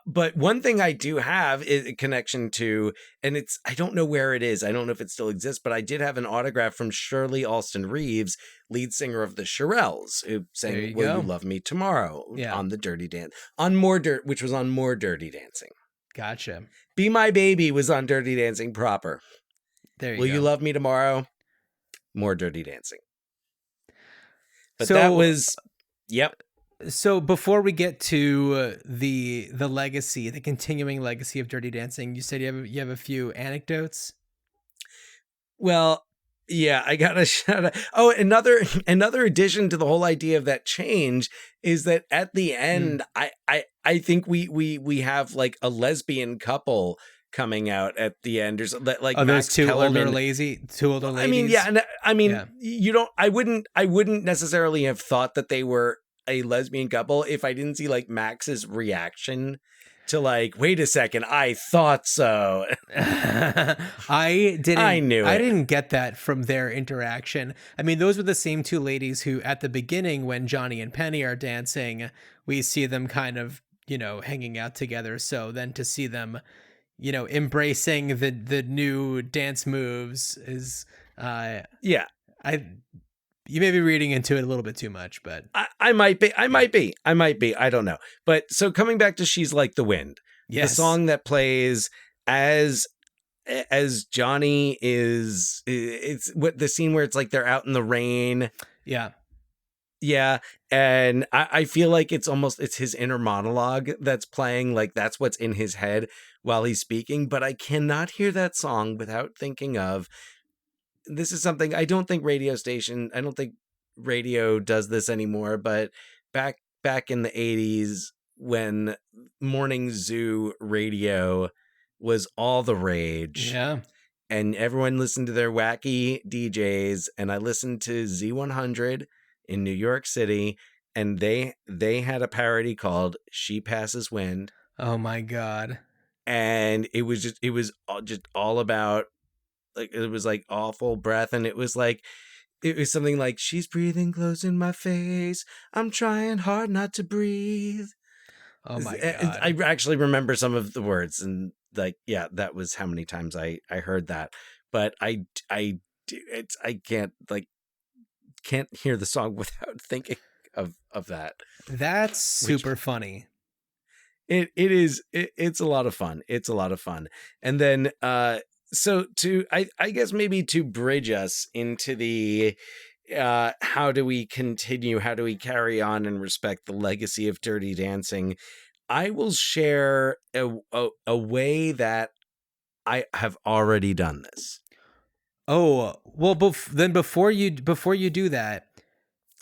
But one thing I do have is a connection to, and I don't know where it is. I don't know if it still exists, but I did have an autograph from Shirley Alston Reeves, lead singer of the Shirelles, who There sang you "Will go. You Love Me Tomorrow" Yeah. on the Dirty Dance, on More Dirt, which was on More Dirty Dancing. Gotcha. "Be My Baby" was on Dirty Dancing proper. There you "Will go. You Love Me Tomorrow?" More Dirty Dancing. But So- that was, yep. So before we get to the legacy, the continuing legacy of Dirty Dancing, you said you have a few anecdotes. Well, yeah, I gotta shout out. Oh, another addition to the whole idea of that change is that at the end, I think we have like a lesbian couple coming out at the end, or something, like Oh, Max those two older Kellerman. ladies. I mean, yeah, and I mean, Yeah. you don't. I wouldn't necessarily have thought that they were a lesbian couple if I didn't see like Max's reaction to like, wait a second, I thought so. I knew it. didn't get that from their interaction. I mean, those were the same two ladies who, at the beginning, when Johnny and Penny are dancing, we see them kind of, hanging out together. So then to see them, embracing the new dance moves is, Yeah. You may be reading into it a little bit too much, but I might be. I don't know. But so coming back to "She's Like the Wind," yes. the song that plays as Johnny it's what the scene where it's like they're out in the rain. Yeah. Yeah. And I feel like it's his inner monologue that's playing, like that's what's in his head while he's speaking. But I cannot hear that song without thinking of, this is something I don't think radio does this anymore, but back in the 80s when morning zoo radio was all the rage. Yeah. And everyone listened to their wacky DJs, and I listened to Z100 in New York City, and they had a parody called "She Passes Wind." Oh my God. And it was all about, like, it was like awful breath, and it was something like, "She's breathing close in my face, I'm trying hard not to breathe." Oh my God. I actually remember some of the words, and like, yeah, that was how many times I heard that. But I can't hear the song without thinking of that. That's super funny. It's a lot of fun. It's a lot of fun. And then so I guess maybe to bridge us into the how do we carry on and respect the legacy of Dirty Dancing, I will share a way that I have already done this. Oh, well, then before you do that,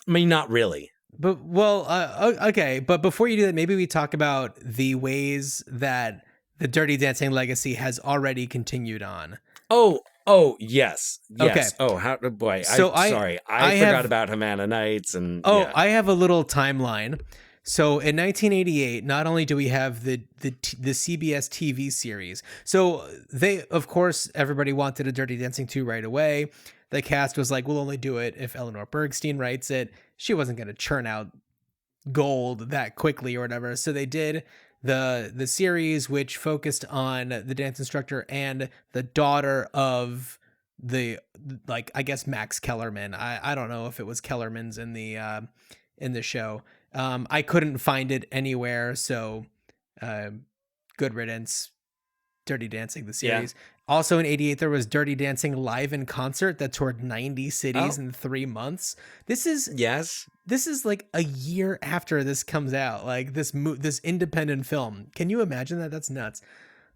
I mean, not really. But okay. But before you do that, maybe we talk about the ways that the Dirty Dancing legacy has already continued on. Oh, yes. Okay. Oh, boy. So I forgot about Havana Nights and. Oh, yeah. I have a little timeline. So in 1988, not only do we have the CBS TV series, so they, of course, everybody wanted a Dirty Dancing 2 right away. The cast was like, we'll only do it if Eleanor Bergstein writes it. She wasn't going to churn out gold that quickly or whatever. So they did the series, which focused on the dance instructor and the daughter of I guess Max Kellerman. I don't know if it was Kellerman's in the show. I couldn't find it anywhere. So good riddance. Dirty Dancing, the series. Yeah. Also in 88, there was Dirty Dancing live in concert that toured 90 cities in 3 months. This is like a year after this comes out, like this independent film. Can you imagine that? That's nuts.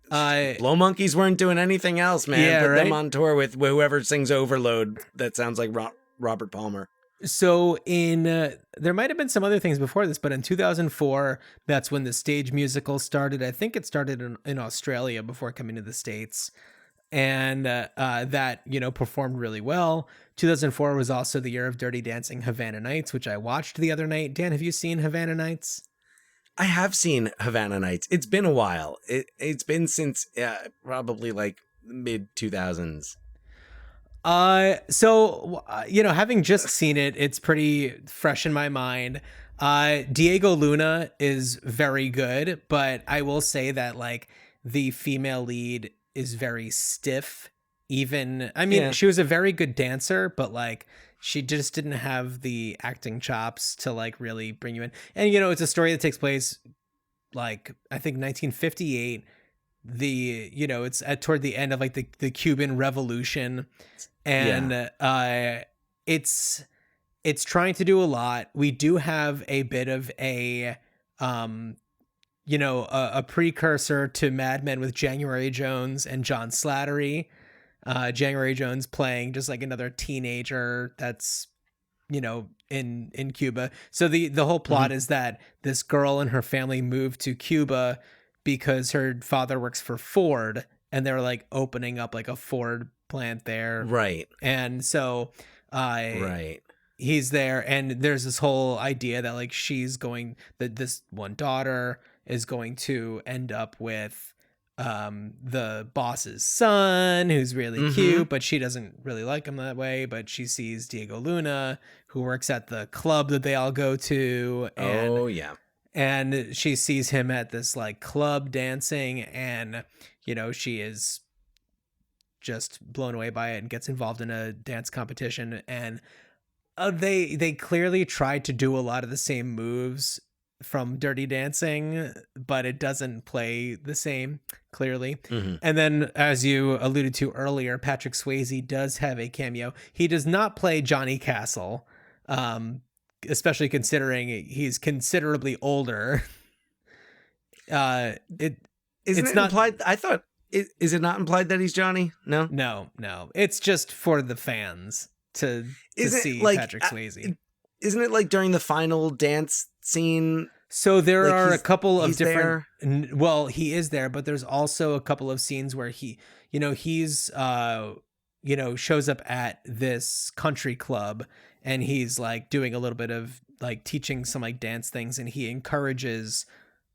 Blow Monkeys weren't doing anything else, man. Yeah, Put right? them on tour with whoever sings Overload. That sounds like Robert Palmer. So there might have been some other things before this, but in 2004, that's when the stage musical started. I think it started in Australia before coming to the States. And that, performed really well. 2004 was also the year of Dirty Dancing Havana Nights, which I watched the other night. Dan, have you seen Havana Nights? I have seen Havana Nights. It's been a while. It's been since probably like mid 2000s. So, having just seen it, it's pretty fresh in my mind. Diego Luna is very good, but I will say that like the female lead is very stiff. Even, I mean, Yeah. she was a very good dancer, but like she just didn't have the acting chops to like really bring you in. And you know, it's a story that takes place like I think 1958. It's at toward the end of like the Cuban Revolution, and it's trying to do a lot. We do have a bit of a a precursor to Mad Men with January Jones and John Slattery. January Jones playing just like another teenager that's in Cuba. So the whole plot is that this girl and her family moved to Cuba because her father works for Ford, and they're like opening up like a Ford plant there. Right. And so he's there, and there's this whole idea that like this one daughter is going to end up with the boss's son, who's really cute, but she doesn't really like him that way. But she sees Diego Luna, who works at the club that they all go to, and she sees him at this like club dancing, and she is just blown away by it and gets involved in a dance competition. And they clearly tried to do a lot of the same moves from Dirty Dancing, but it doesn't play the same, clearly. And then, as you alluded to earlier, Patrick Swayze does have a cameo. He does not play Johnny Castle, especially considering he's considerably older. Isn't it not implied? I thought, is it not implied that he's Johnny? No. It's just for the fans to see like, Patrick Swayze. Isn't it like during the final dance scene? So there are a couple of different. Well, he is there, but there's also a couple of scenes where he's shows up at this country club, and he's like doing a little bit of like teaching some like dance things, and he encourages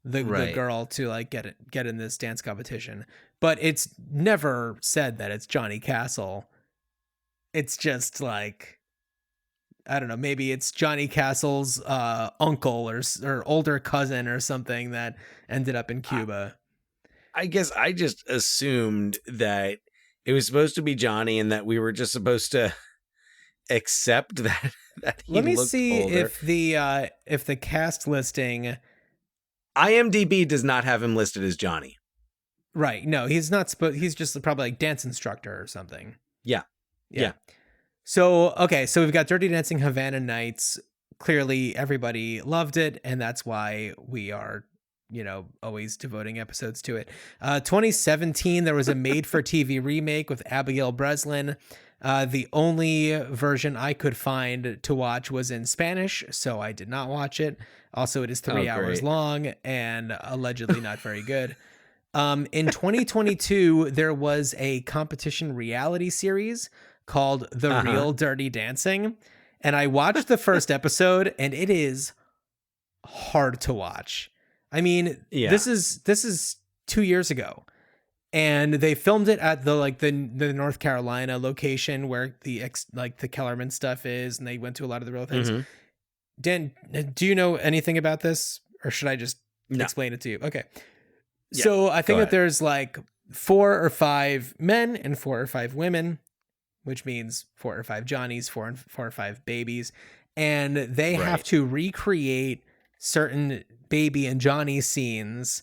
the girl to like get in this dance competition. But it's never said that it's Johnny Castle. It's just like, I don't know, maybe it's Johnny Castle's uncle or older cousin or something that ended up in Cuba. I guess I just assumed that it was supposed to be Johnny, and that we were just supposed to accept that he Let me looked see older. if the cast listing. IMDb does not have him listed as Johnny. Right. No, he's not he's just probably like dance instructor or something. Yeah. So, okay, so we've got Dirty Dancing Havana Nights. Clearly everybody loved it, and that's why we are, always devoting episodes to it. 2017, there was a made-for-TV remake with Abigail Breslin. The only version I could find to watch was in Spanish, so I did not watch it. Also, it is 3 hours long and allegedly not very good. In 2022, there was a competition reality series called The Real Dirty Dancing, and I watched the first episode, and it is hard to watch. I mean, this is 2 years ago, and they filmed it at the North Carolina location where the Kellerman stuff is, and they went to a lot of the real things. Dan, do you know anything about this, or should I just explain it to you? Okay. Yeah, so I think that there's like 4 or 5 men and 4 or 5 women, which means 4 or 5 Johnnies, 4 or 5 babies. And they have to recreate certain baby and Johnny scenes,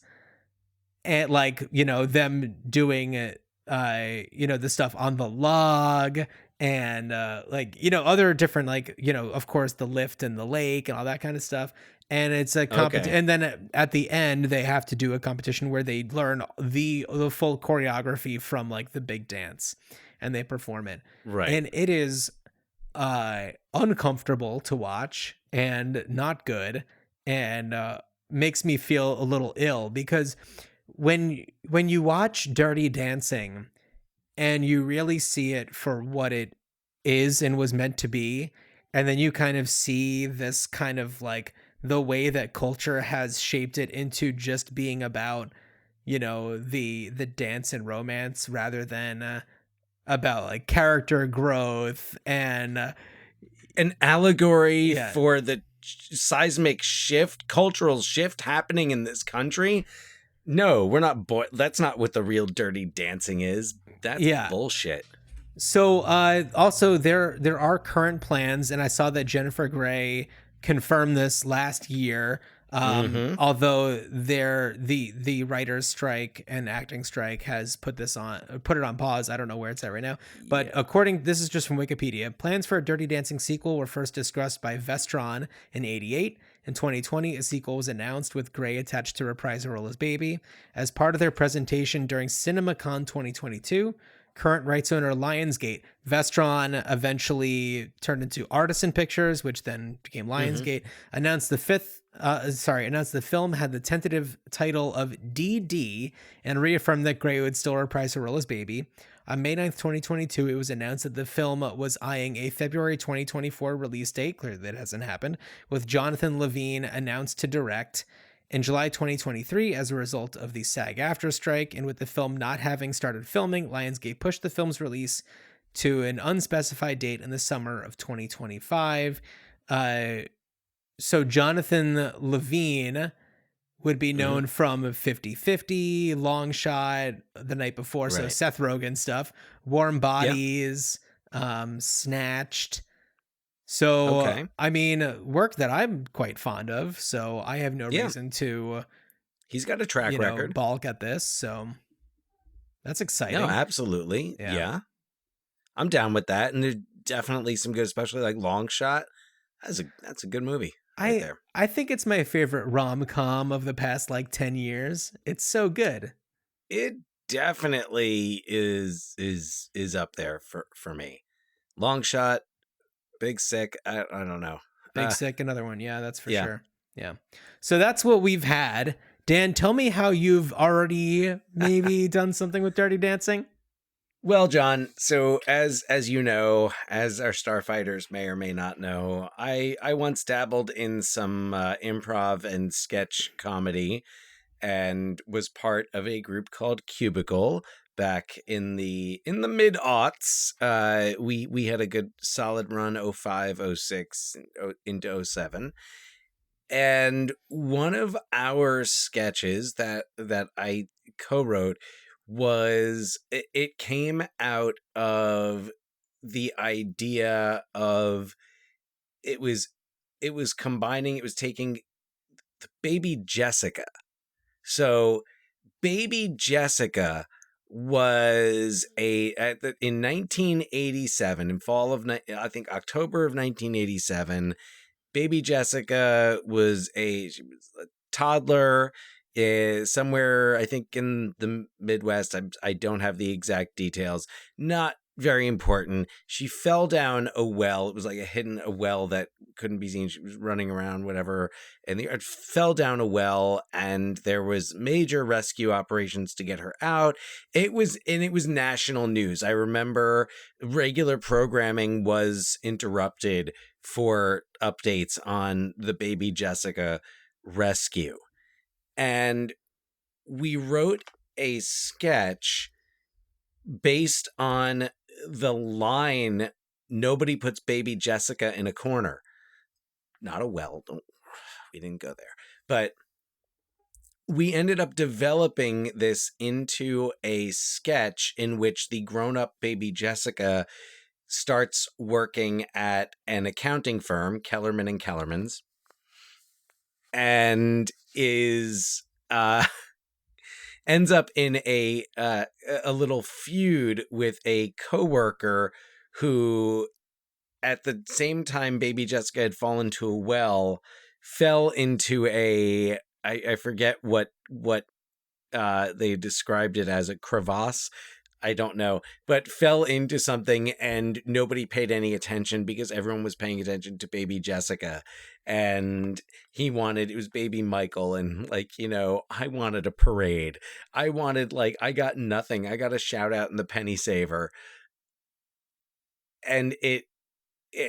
and them doing the stuff on the log, and other different, of course, the lift in the lake and all that kind of stuff. And it's a competition. And then at the end, they have to do a competition where they learn the full choreography from like the big dance, and they perform it. Right. And it is uncomfortable to watch and not good, and makes me feel a little ill, because when you watch Dirty Dancing and you really see it for what it is and was meant to be, and then you kind of see this kind of like the way that culture has shaped it into just being about, the dance and romance rather than about like character growth and an allegory for the seismic shift, cultural shift happening in this country. No, we're not. That's not what the real Dirty Dancing is. That's bullshit. So also there are current plans, and I saw that Jennifer Grey confirmed this last year. Although the writers' strike and acting strike has put it on pause. I don't know where it's at right now. But this is just from Wikipedia. Plans for a Dirty Dancing sequel were first discussed by Vestron in '88. In 2020, a sequel was announced with Grey attached to reprise her role as Baby. As part of their presentation during CinemaCon 2022, current rights owner Lionsgate, Vestron eventually turned into Artisan Pictures, which then became Lionsgate, announced the film had the tentative title of DD and reaffirmed that Grey would still reprise her role as Baby. On May 9th, 2022, it was announced that the film was eyeing a February 2024 release date. Clearly that hasn't happened, with Jonathan Levine announced to direct. In July 2023, as a result of the SAG-AFTRA strike, and with the film not having started filming, Lionsgate pushed the film's release to an unspecified date in the summer of 2025. So Jonathan Levine would be known from 50-50, Long Shot, The Night Before, so Seth Rogen stuff, Warm Bodies, Snatched. So, I mean, work that I'm quite fond of, so I have no reason to... He's got a track record. Balk at this, so that's exciting. No, absolutely. Yeah. I'm down with that, and there's definitely some good, especially like Long Shot. That's a good movie. I think it's my favorite rom-com of the past 10 years. It's so good. It definitely is up there for me. Long Shot, Big Sick, I don't know. Big Sick, another one. Yeah, that's for sure. Yeah. So that's what we've had. Dan, tell me how you've already maybe done something with Dirty Dancing. Well, John, so as you know, as our starfighters may or may not know, I once dabbled in some improv and sketch comedy and was part of a group called Cubicle back in the mid-aughts. We had a good solid run 05, 06 into 07. And one of our sketches that I co-wrote was it came out of the idea of it was taking the Baby Jessica. So Baby Jessica was in 1987, in fall of I think October of 1987. Baby Jessica was a toddler somewhere, I think, in the Midwest. I don't have the exact details. Not very important. She fell down a well. It was like a well that couldn't be seen. She was running around, whatever, and it fell down a well, and there was major rescue operations to get her out. It was national news. I remember regular programming was interrupted for updates on the Baby Jessica rescue. And we wrote a sketch based on the line, "Nobody puts Baby Jessica in a corner." Not a well. We didn't go there. But we ended up developing this into a sketch in which the grown-up Baby Jessica starts working at an accounting firm, Kellerman and Kellerman's, and is ends up in a little feud with a coworker who, at the same time Baby Jessica had fallen to a well, fell into I forget what they described it as, a crevasse. I don't know, but fell into something and nobody paid any attention because everyone was paying attention to Baby Jessica, and it was Baby Michael, and I wanted a parade. I got nothing. I got a shout out in the penny saver, and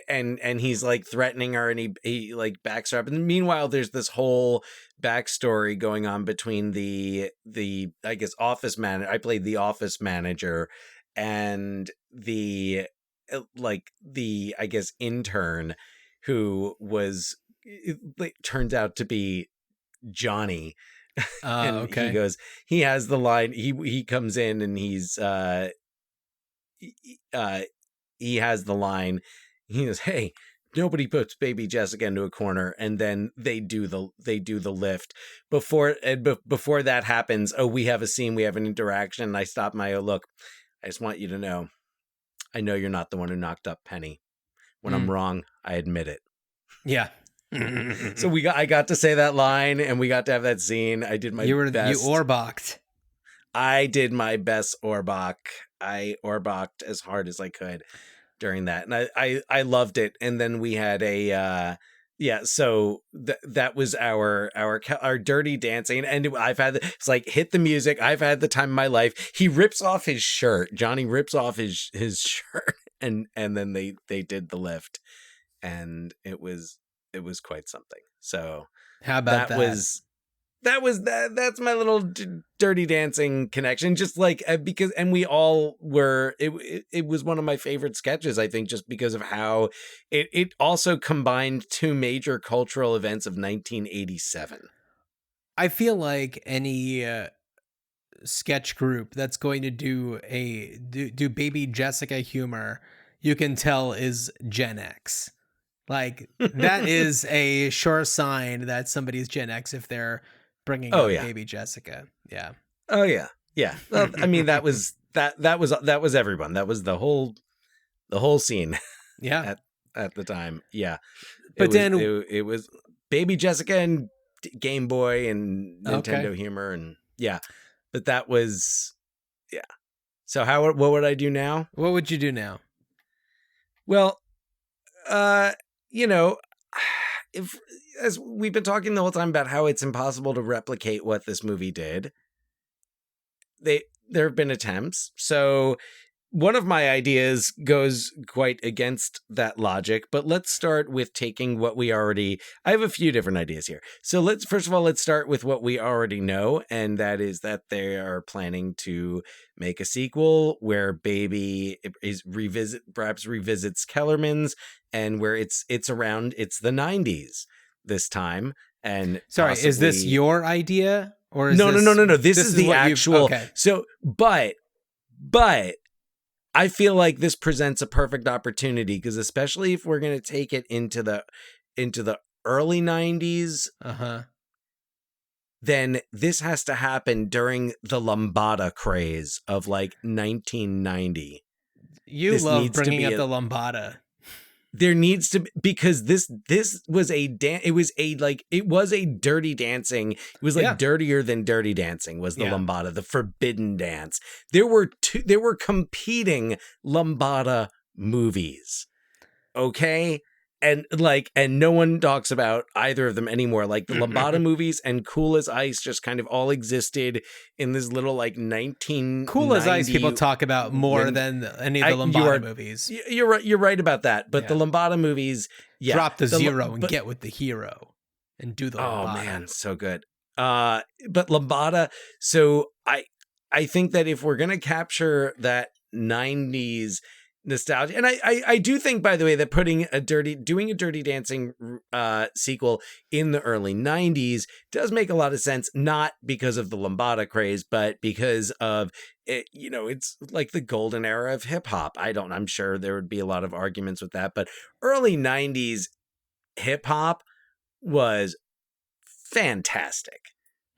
and he's threatening her, and he backs her up, and meanwhile there's this whole backstory going on between the I guess office manager. I played the office manager, and the I guess intern who was it turns out to be Johnny. And okay. he has the line, he comes in and he has the line, he goes, "Hey, nobody puts baby Jessica into a corner," and then they do the lift. Before that happens, we have a scene, we have an interaction, and I stop look, I just want you to know, I know you're not the one who knocked up Penny. When I'm wrong, I admit it. Yeah. So I got to say that line, and we got to have that scene. I did my best. You Orbach'd. I did my best Orbach. I Orbach'd as hard as I could during that, and I loved it. And then we had so that was our Dirty Dancing, and it's like, hit the music. I've had the time of my life. He rips off his shirt. Johnny rips off his shirt, and then they did the lift, and it was quite something. So how about that? That's my little Dirty Dancing connection. Just like, because, and we all were, it was one of my favorite sketches, I think, just because of how it also combined two major cultural events of 1987. I feel like any sketch group that's going to do baby Jessica humor, you can tell is Gen X. Like, that is a sure sign that somebody's Gen X if they're bringing up baby Jessica. Yeah. Oh yeah. Yeah. Well, I mean, that was everyone. That was the whole scene. Yeah. At the time. Yeah. But it was baby Jessica and Game Boy and Nintendo humor, and yeah. But that was, yeah. So what would I do now? What would you do now? Well, if, as we've been talking the whole time about how it's impossible to replicate what this movie did, there have been attempts. So one of my ideas goes quite against that logic, but let's start with taking what we already, I have a few different ideas here. So let's start with what we already know. And that is that they are planning to make a sequel where Baby perhaps revisits Kellerman's, and where it's the 90s this time. And sorry, is this your idea? Or is no. This is the actual. Okay. So, but I feel like this presents a perfect opportunity, because especially if we're going to take it into the early 90s, then this has to happen during the Lambada craze of like 1990. You love bringing up the Lambada. There needs to be, because this was it was a Dirty Dancing. It was like dirtier than Dirty Dancing was the Lambada, the forbidden dance. There were competing Lambada movies. Okay? And no one talks about either of them anymore. Like, the Lambada movies and Cool as Ice just kind of all existed in this little 1990. Cool as Ice people talk about more than any of the Lambada movies. You're right. You're right about that. But the Lambada movies, drop the zero and get with the hero and do the Lambada. Oh man, so good. But Lambada. So I think that if we're gonna capture that 90s nostalgia, and I do think, by the way, that doing a Dirty Dancing sequel in the early 90s does make a lot of sense, not because of the Lambada craze, but because of it, it's like the golden era of hip hop. I'm sure there would be a lot of arguments with that, but early 90s hip hop was fantastic.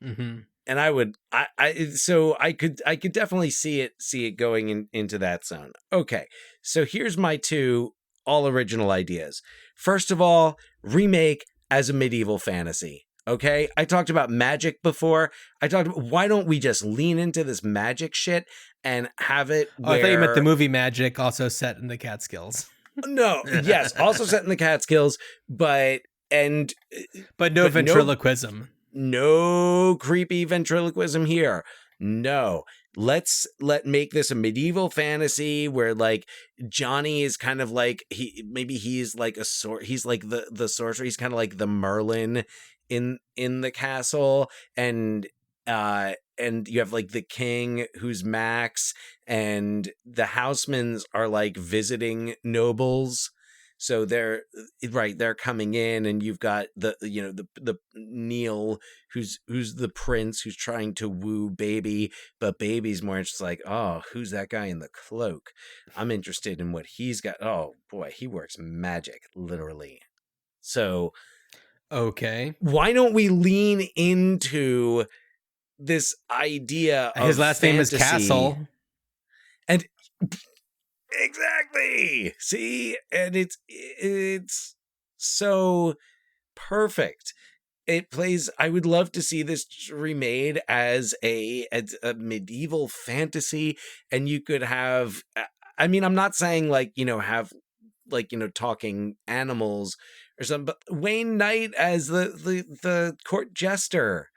Mm-hmm. And I could definitely see it going into that zone. Okay, so here's my two all original ideas. First of all, remake as a medieval fantasy. Okay, I talked about magic before. Why don't we just lean into this magic shit and have it? I thought you meant the movie Magic, also set in the Catskills. No, yes, also set in the Catskills, but no ventriloquism. No creepy ventriloquism here. No, let's make this a medieval fantasy where Johnny is kind of like he's like he's like the sorcerer. He's kind of like the Merlin in the castle, and you have the king who's Max, and the housemans are visiting nobles. So they're coming in, and you've got the Neil, who's the prince who's trying to woo Baby, but Baby's more interested, like, oh, who's that guy in the cloak? I'm interested in what he's got. Oh boy, he works magic, literally. So Okay. why don't we lean into this idea of His last name is fantasy? Castle. And exactly. See, and it's so perfect. It plays. I would love to see this remade as a medieval fantasy, and you could have. I mean, I'm not saying like have like talking animals or something, but Wayne Knight as the court jester.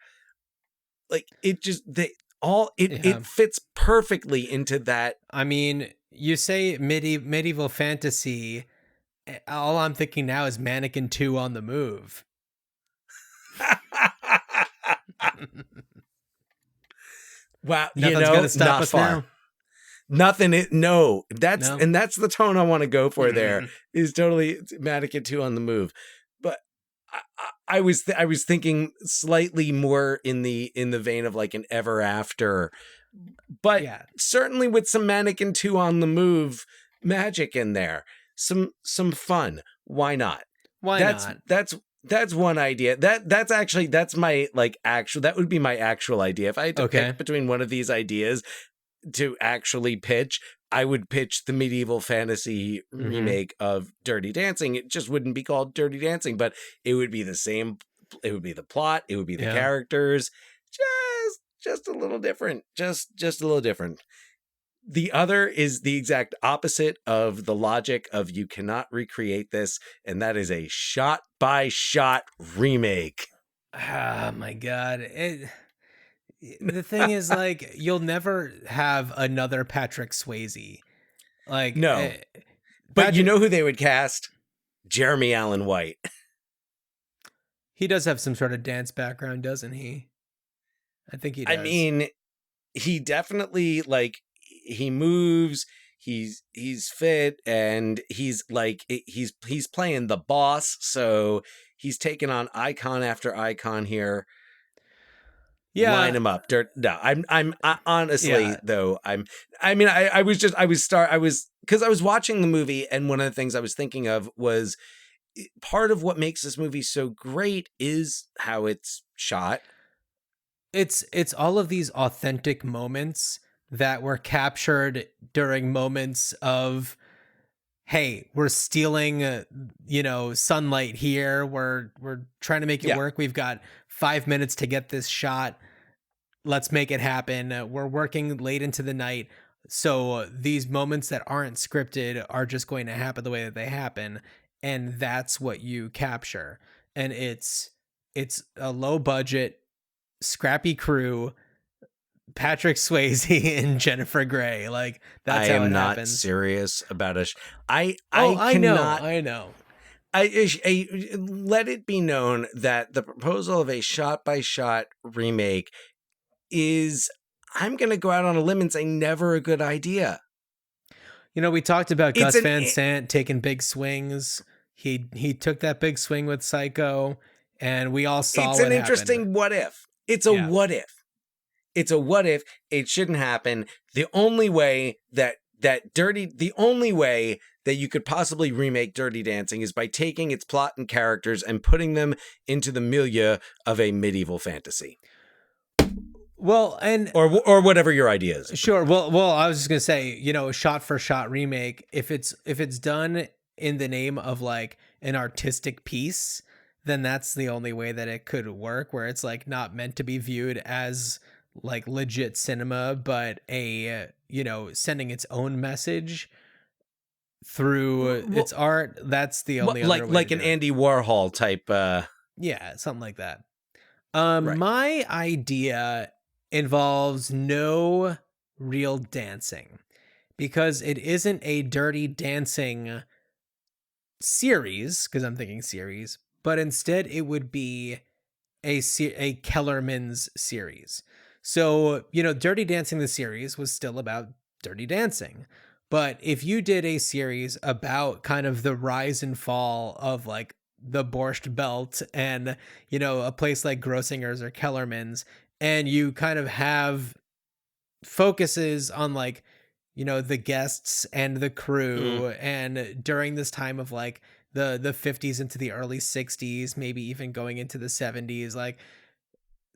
Like it just it fits perfectly into that. I mean, you say medieval fantasy. All I'm thinking now is Mannequin 2 on the move. Wow, Nothing's gonna stop not us far. now. Nothing. No, that's No? and that's the tone I want to go for. There is totally Mannequin 2 on the move, but I was thinking slightly more in the vein of like an Ever After, but certainly with some Mannequin 2 on the move magic in there, some fun. Why not? Why not? That's one idea. That's my that would be my actual idea. If I had to pick between one of these ideas to actually pitch, I would pitch the medieval fantasy remake of Dirty Dancing. It just wouldn't be called Dirty Dancing, but it would be the same. It would be the plot. It would be the characters. Just a little different. Just a little different. The other is the exact opposite of the logic of you cannot recreate this, and that is a shot-by-shot remake. Oh my God. The thing is, like, you'll never have another Patrick Swayze. Like, no. But you know who they would cast? Jeremy Allen White. He does have some sort of dance background, doesn't he? I think he does. I mean, he definitely, like, he moves, he's fit, and he's like, he's playing the boss, so he's taking on icon after icon here. Yeah, line him up. No, I'm honestly though. I was because I was watching the movie, and one of the things I was thinking of was part of what makes this movie so great is how it's shot. It's all of these authentic moments that were captured during moments of, hey, we're stealing, sunlight here. We're trying to make it work. We've got 5 minutes to get this shot. Let's make it happen. We're working late into the night. So these moments that aren't scripted are just going to happen the way that they happen. And that's what you capture. And it's a low budget, scrappy crew, Patrick Swayze and Jennifer Grey. Like, that's how it happens. I am not serious about it. I know. Let it be known that the proposal of a shot-by-shot remake is, I'm going to go out on a limb and say, never a good idea. We talked about Gus Van Sant taking big swings. He took that big swing with Psycho, and we all saw it's what an happened. Interesting what if. It's a what if. It's a what if. It shouldn't happen. The only way that you could possibly remake Dirty Dancing is by taking its plot and characters and putting them into the milieu of a medieval fantasy. Well, and or whatever your idea is. Sure. Well, I was just gonna say, a shot for shot remake. If it's done in the name of like an artistic piece, then that's the only way that it could work. Where it's like not meant to be viewed as like legit cinema, but a sending its own message through its art. That's the only other way like to an do it. Andy Warhol type. Yeah, something like that. My idea involves no real dancing because it isn't a Dirty Dancing series, because I'm thinking series, but instead it would be a Kellerman's series. So, Dirty Dancing, the series, was still about dirty dancing, But if you did a series about kind of the rise and fall of like the Borscht Belt and, you know, a place like Grossinger's or Kellerman's, and you kind of have focuses on like, you know, the guests and the crew, and during this time of like the 50s into the early 60s, maybe even going into the 70s, like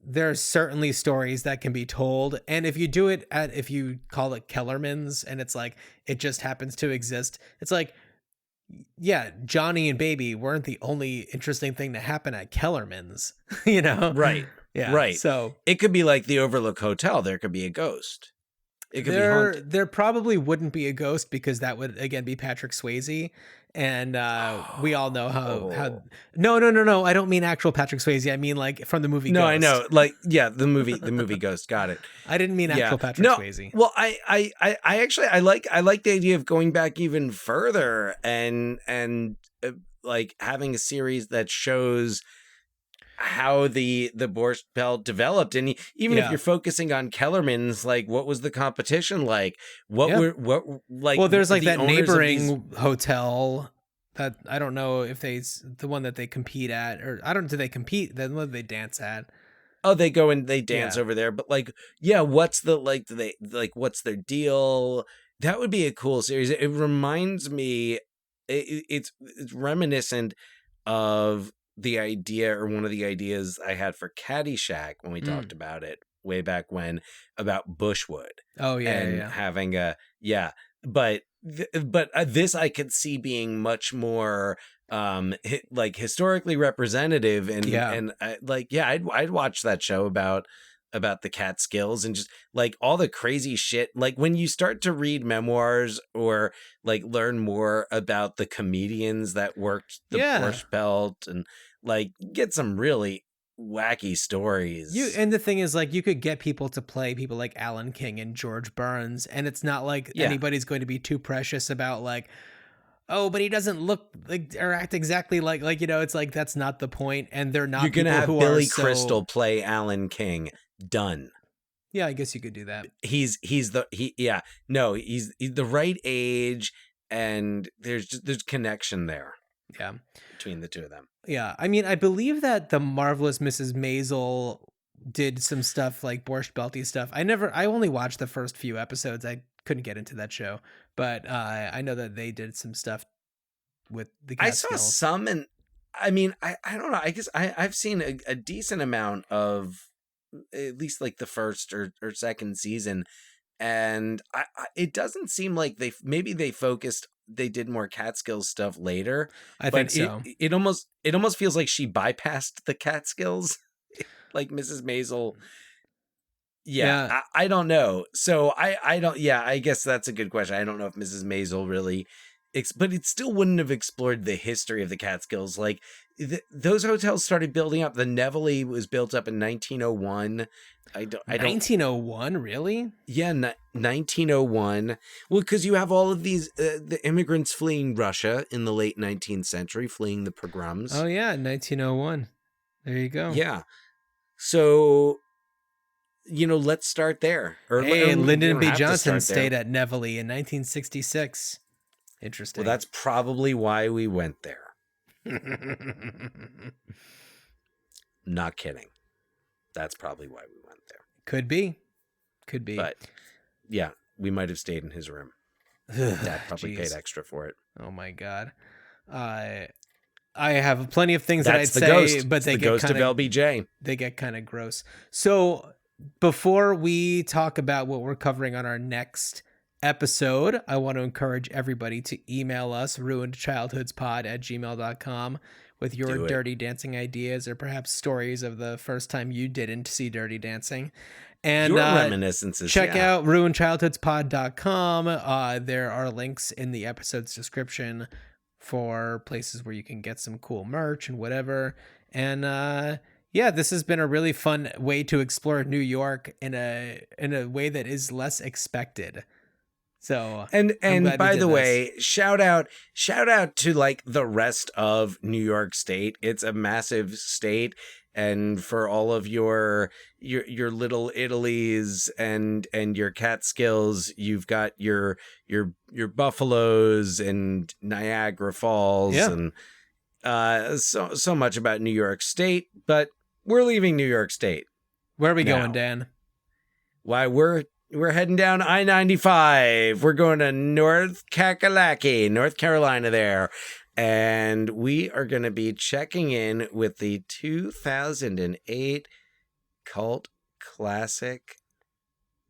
there's certainly stories that can be told. And if you do it at, if you call it Kellerman's and it's like it just happens to exist, it's like, yeah, Johnny and Baby weren't the only interesting thing to happen at Kellerman's, you know? Right. Yeah. Right. So it could be like the Overlook Hotel. There could be a ghost. It could be haunted. there probably wouldn't be a ghost because that would again be Patrick Swayze, and we all know how. No. I don't mean actual Patrick Swayze. I mean like from the movie. No, Ghost. I know. Like, yeah, the movie Ghost. Got it. I didn't mean actual Patrick Swayze. Well, I actually I like the idea of going back even further and like having a series that shows how the Borscht Belt developed, and even if you're focusing on Kellerman's, like what was the competition like? What Well, there's like the that owners of neighboring hotel that I don't know if the one that they compete at, or I don't. Do they compete? Then what do they dance at? Oh, they go and they dance over there, but like, yeah, what's the like? Do they like what's their deal? That would be a cool series. It reminds me, it's reminiscent of the idea, or one of the ideas I had for Caddyshack when we talked about it way back when, about Bushwood. Oh yeah, and having but this I could see being much more like historically representative, and I'd watch that show about the Catskills and just like all the crazy shit. Like when you start to read memoirs or like learn more about the comedians that worked the Borscht Belt, and like get some really wacky stories. And the thing is, like, you could get people to play people like Alan King and George Burns, and it's not like anybody's going to be too precious about like, oh, but he doesn't look like or act exactly like, you know, it's like that's not the point, and they're not. You're gonna have Billy Crystal play Alan King. Done. Yeah, I guess you could do that. He's the right age, and there's connection there. Yeah, between the two of them. Yeah, I mean, I believe that the Marvelous Mrs. Maisel did some stuff like Borscht Belty stuff. I only watched the first few episodes. I couldn't get into that show, but I know that they did some stuff with the Catskills. I saw some, and I mean, I don't know. I guess I've seen a decent amount of at least like the first or second season, and it doesn't seem like they did more Catskills stuff later. I think so. It almost feels like she bypassed the Catskills, like Mrs. Maisel. Yeah. I don't know. So I don't. Yeah, I guess that's a good question. I don't know if Mrs. Maisel really, but it still wouldn't have explored the history of the Catskills. Like those hotels started building up. The Nevele was built up in 1901. I don't 1901, really? Yeah, 1901. Well, because you have all of these the immigrants fleeing Russia in the late 19th century, fleeing the pogroms. Oh yeah, 1901. There you go. Yeah. So, let's start there. Hey, Lyndon B. Johnson stayed at Nevele in 1966. Interesting. Well, that's probably why we went there. Not kidding. That's probably why we went there. Could be. But yeah, we might have stayed in his room. Dad probably paid extra for it. Oh my God. I have plenty of things that I'd say, but they get ghost of LBJ. They get kind of gross. So before we talk about what we're covering on our next episode, I want to encourage everybody to email us ruinedchildhoodspod@gmail.com with your dirty dancing ideas, or perhaps stories of the first time you didn't see Dirty Dancing. And your reminiscences. Check out ruinedchildhoodspod.com. There are links in the episode's description for places where you can get some cool merch and whatever. And this has been a really fun way to explore New York in a way that is less expected. So and by the way, shout out to like the rest of New York State. It's a massive state, and for all of your little Italies and your Catskills. You've got your buffaloes and Niagara Falls, and so much about New York State. But we're leaving New York State. Where are we now. going, Dan? Why, we're heading down I-95. We're going to North Kakalaki, North Carolina there. And we are going to be checking in with the 2008 cult classic,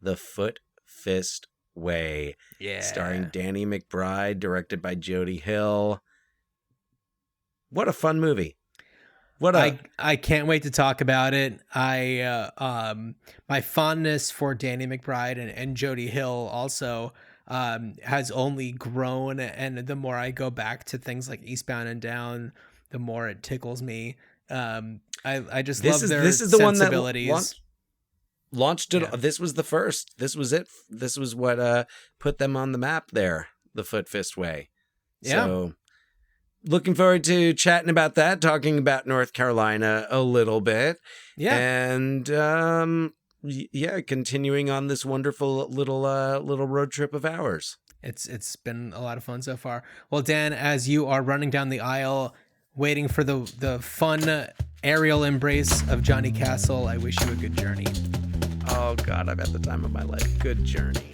The Foot Fist Way. Yeah. Starring Danny McBride, directed by Jody Hill. What a fun movie. I can't wait to talk about it. My fondness for Danny McBride and Jody Hill also has only grown, and the more I go back to things like Eastbound and Down, the more it tickles me. I just love their this is the sensibilities. one that launched it. Yeah. This was the first. This was it. This was what put them on the map there, the Foot Fist Way. Yeah. So looking forward to chatting about that, talking about North Carolina a little bit. Yeah. And continuing on this wonderful little road trip of ours. It's been a lot of fun so far. Well, Dan, as you are running down the aisle, waiting for the fun aerial embrace of Johnny Castle, I wish you a good journey. Oh God, I've had the time of my life. Good journey.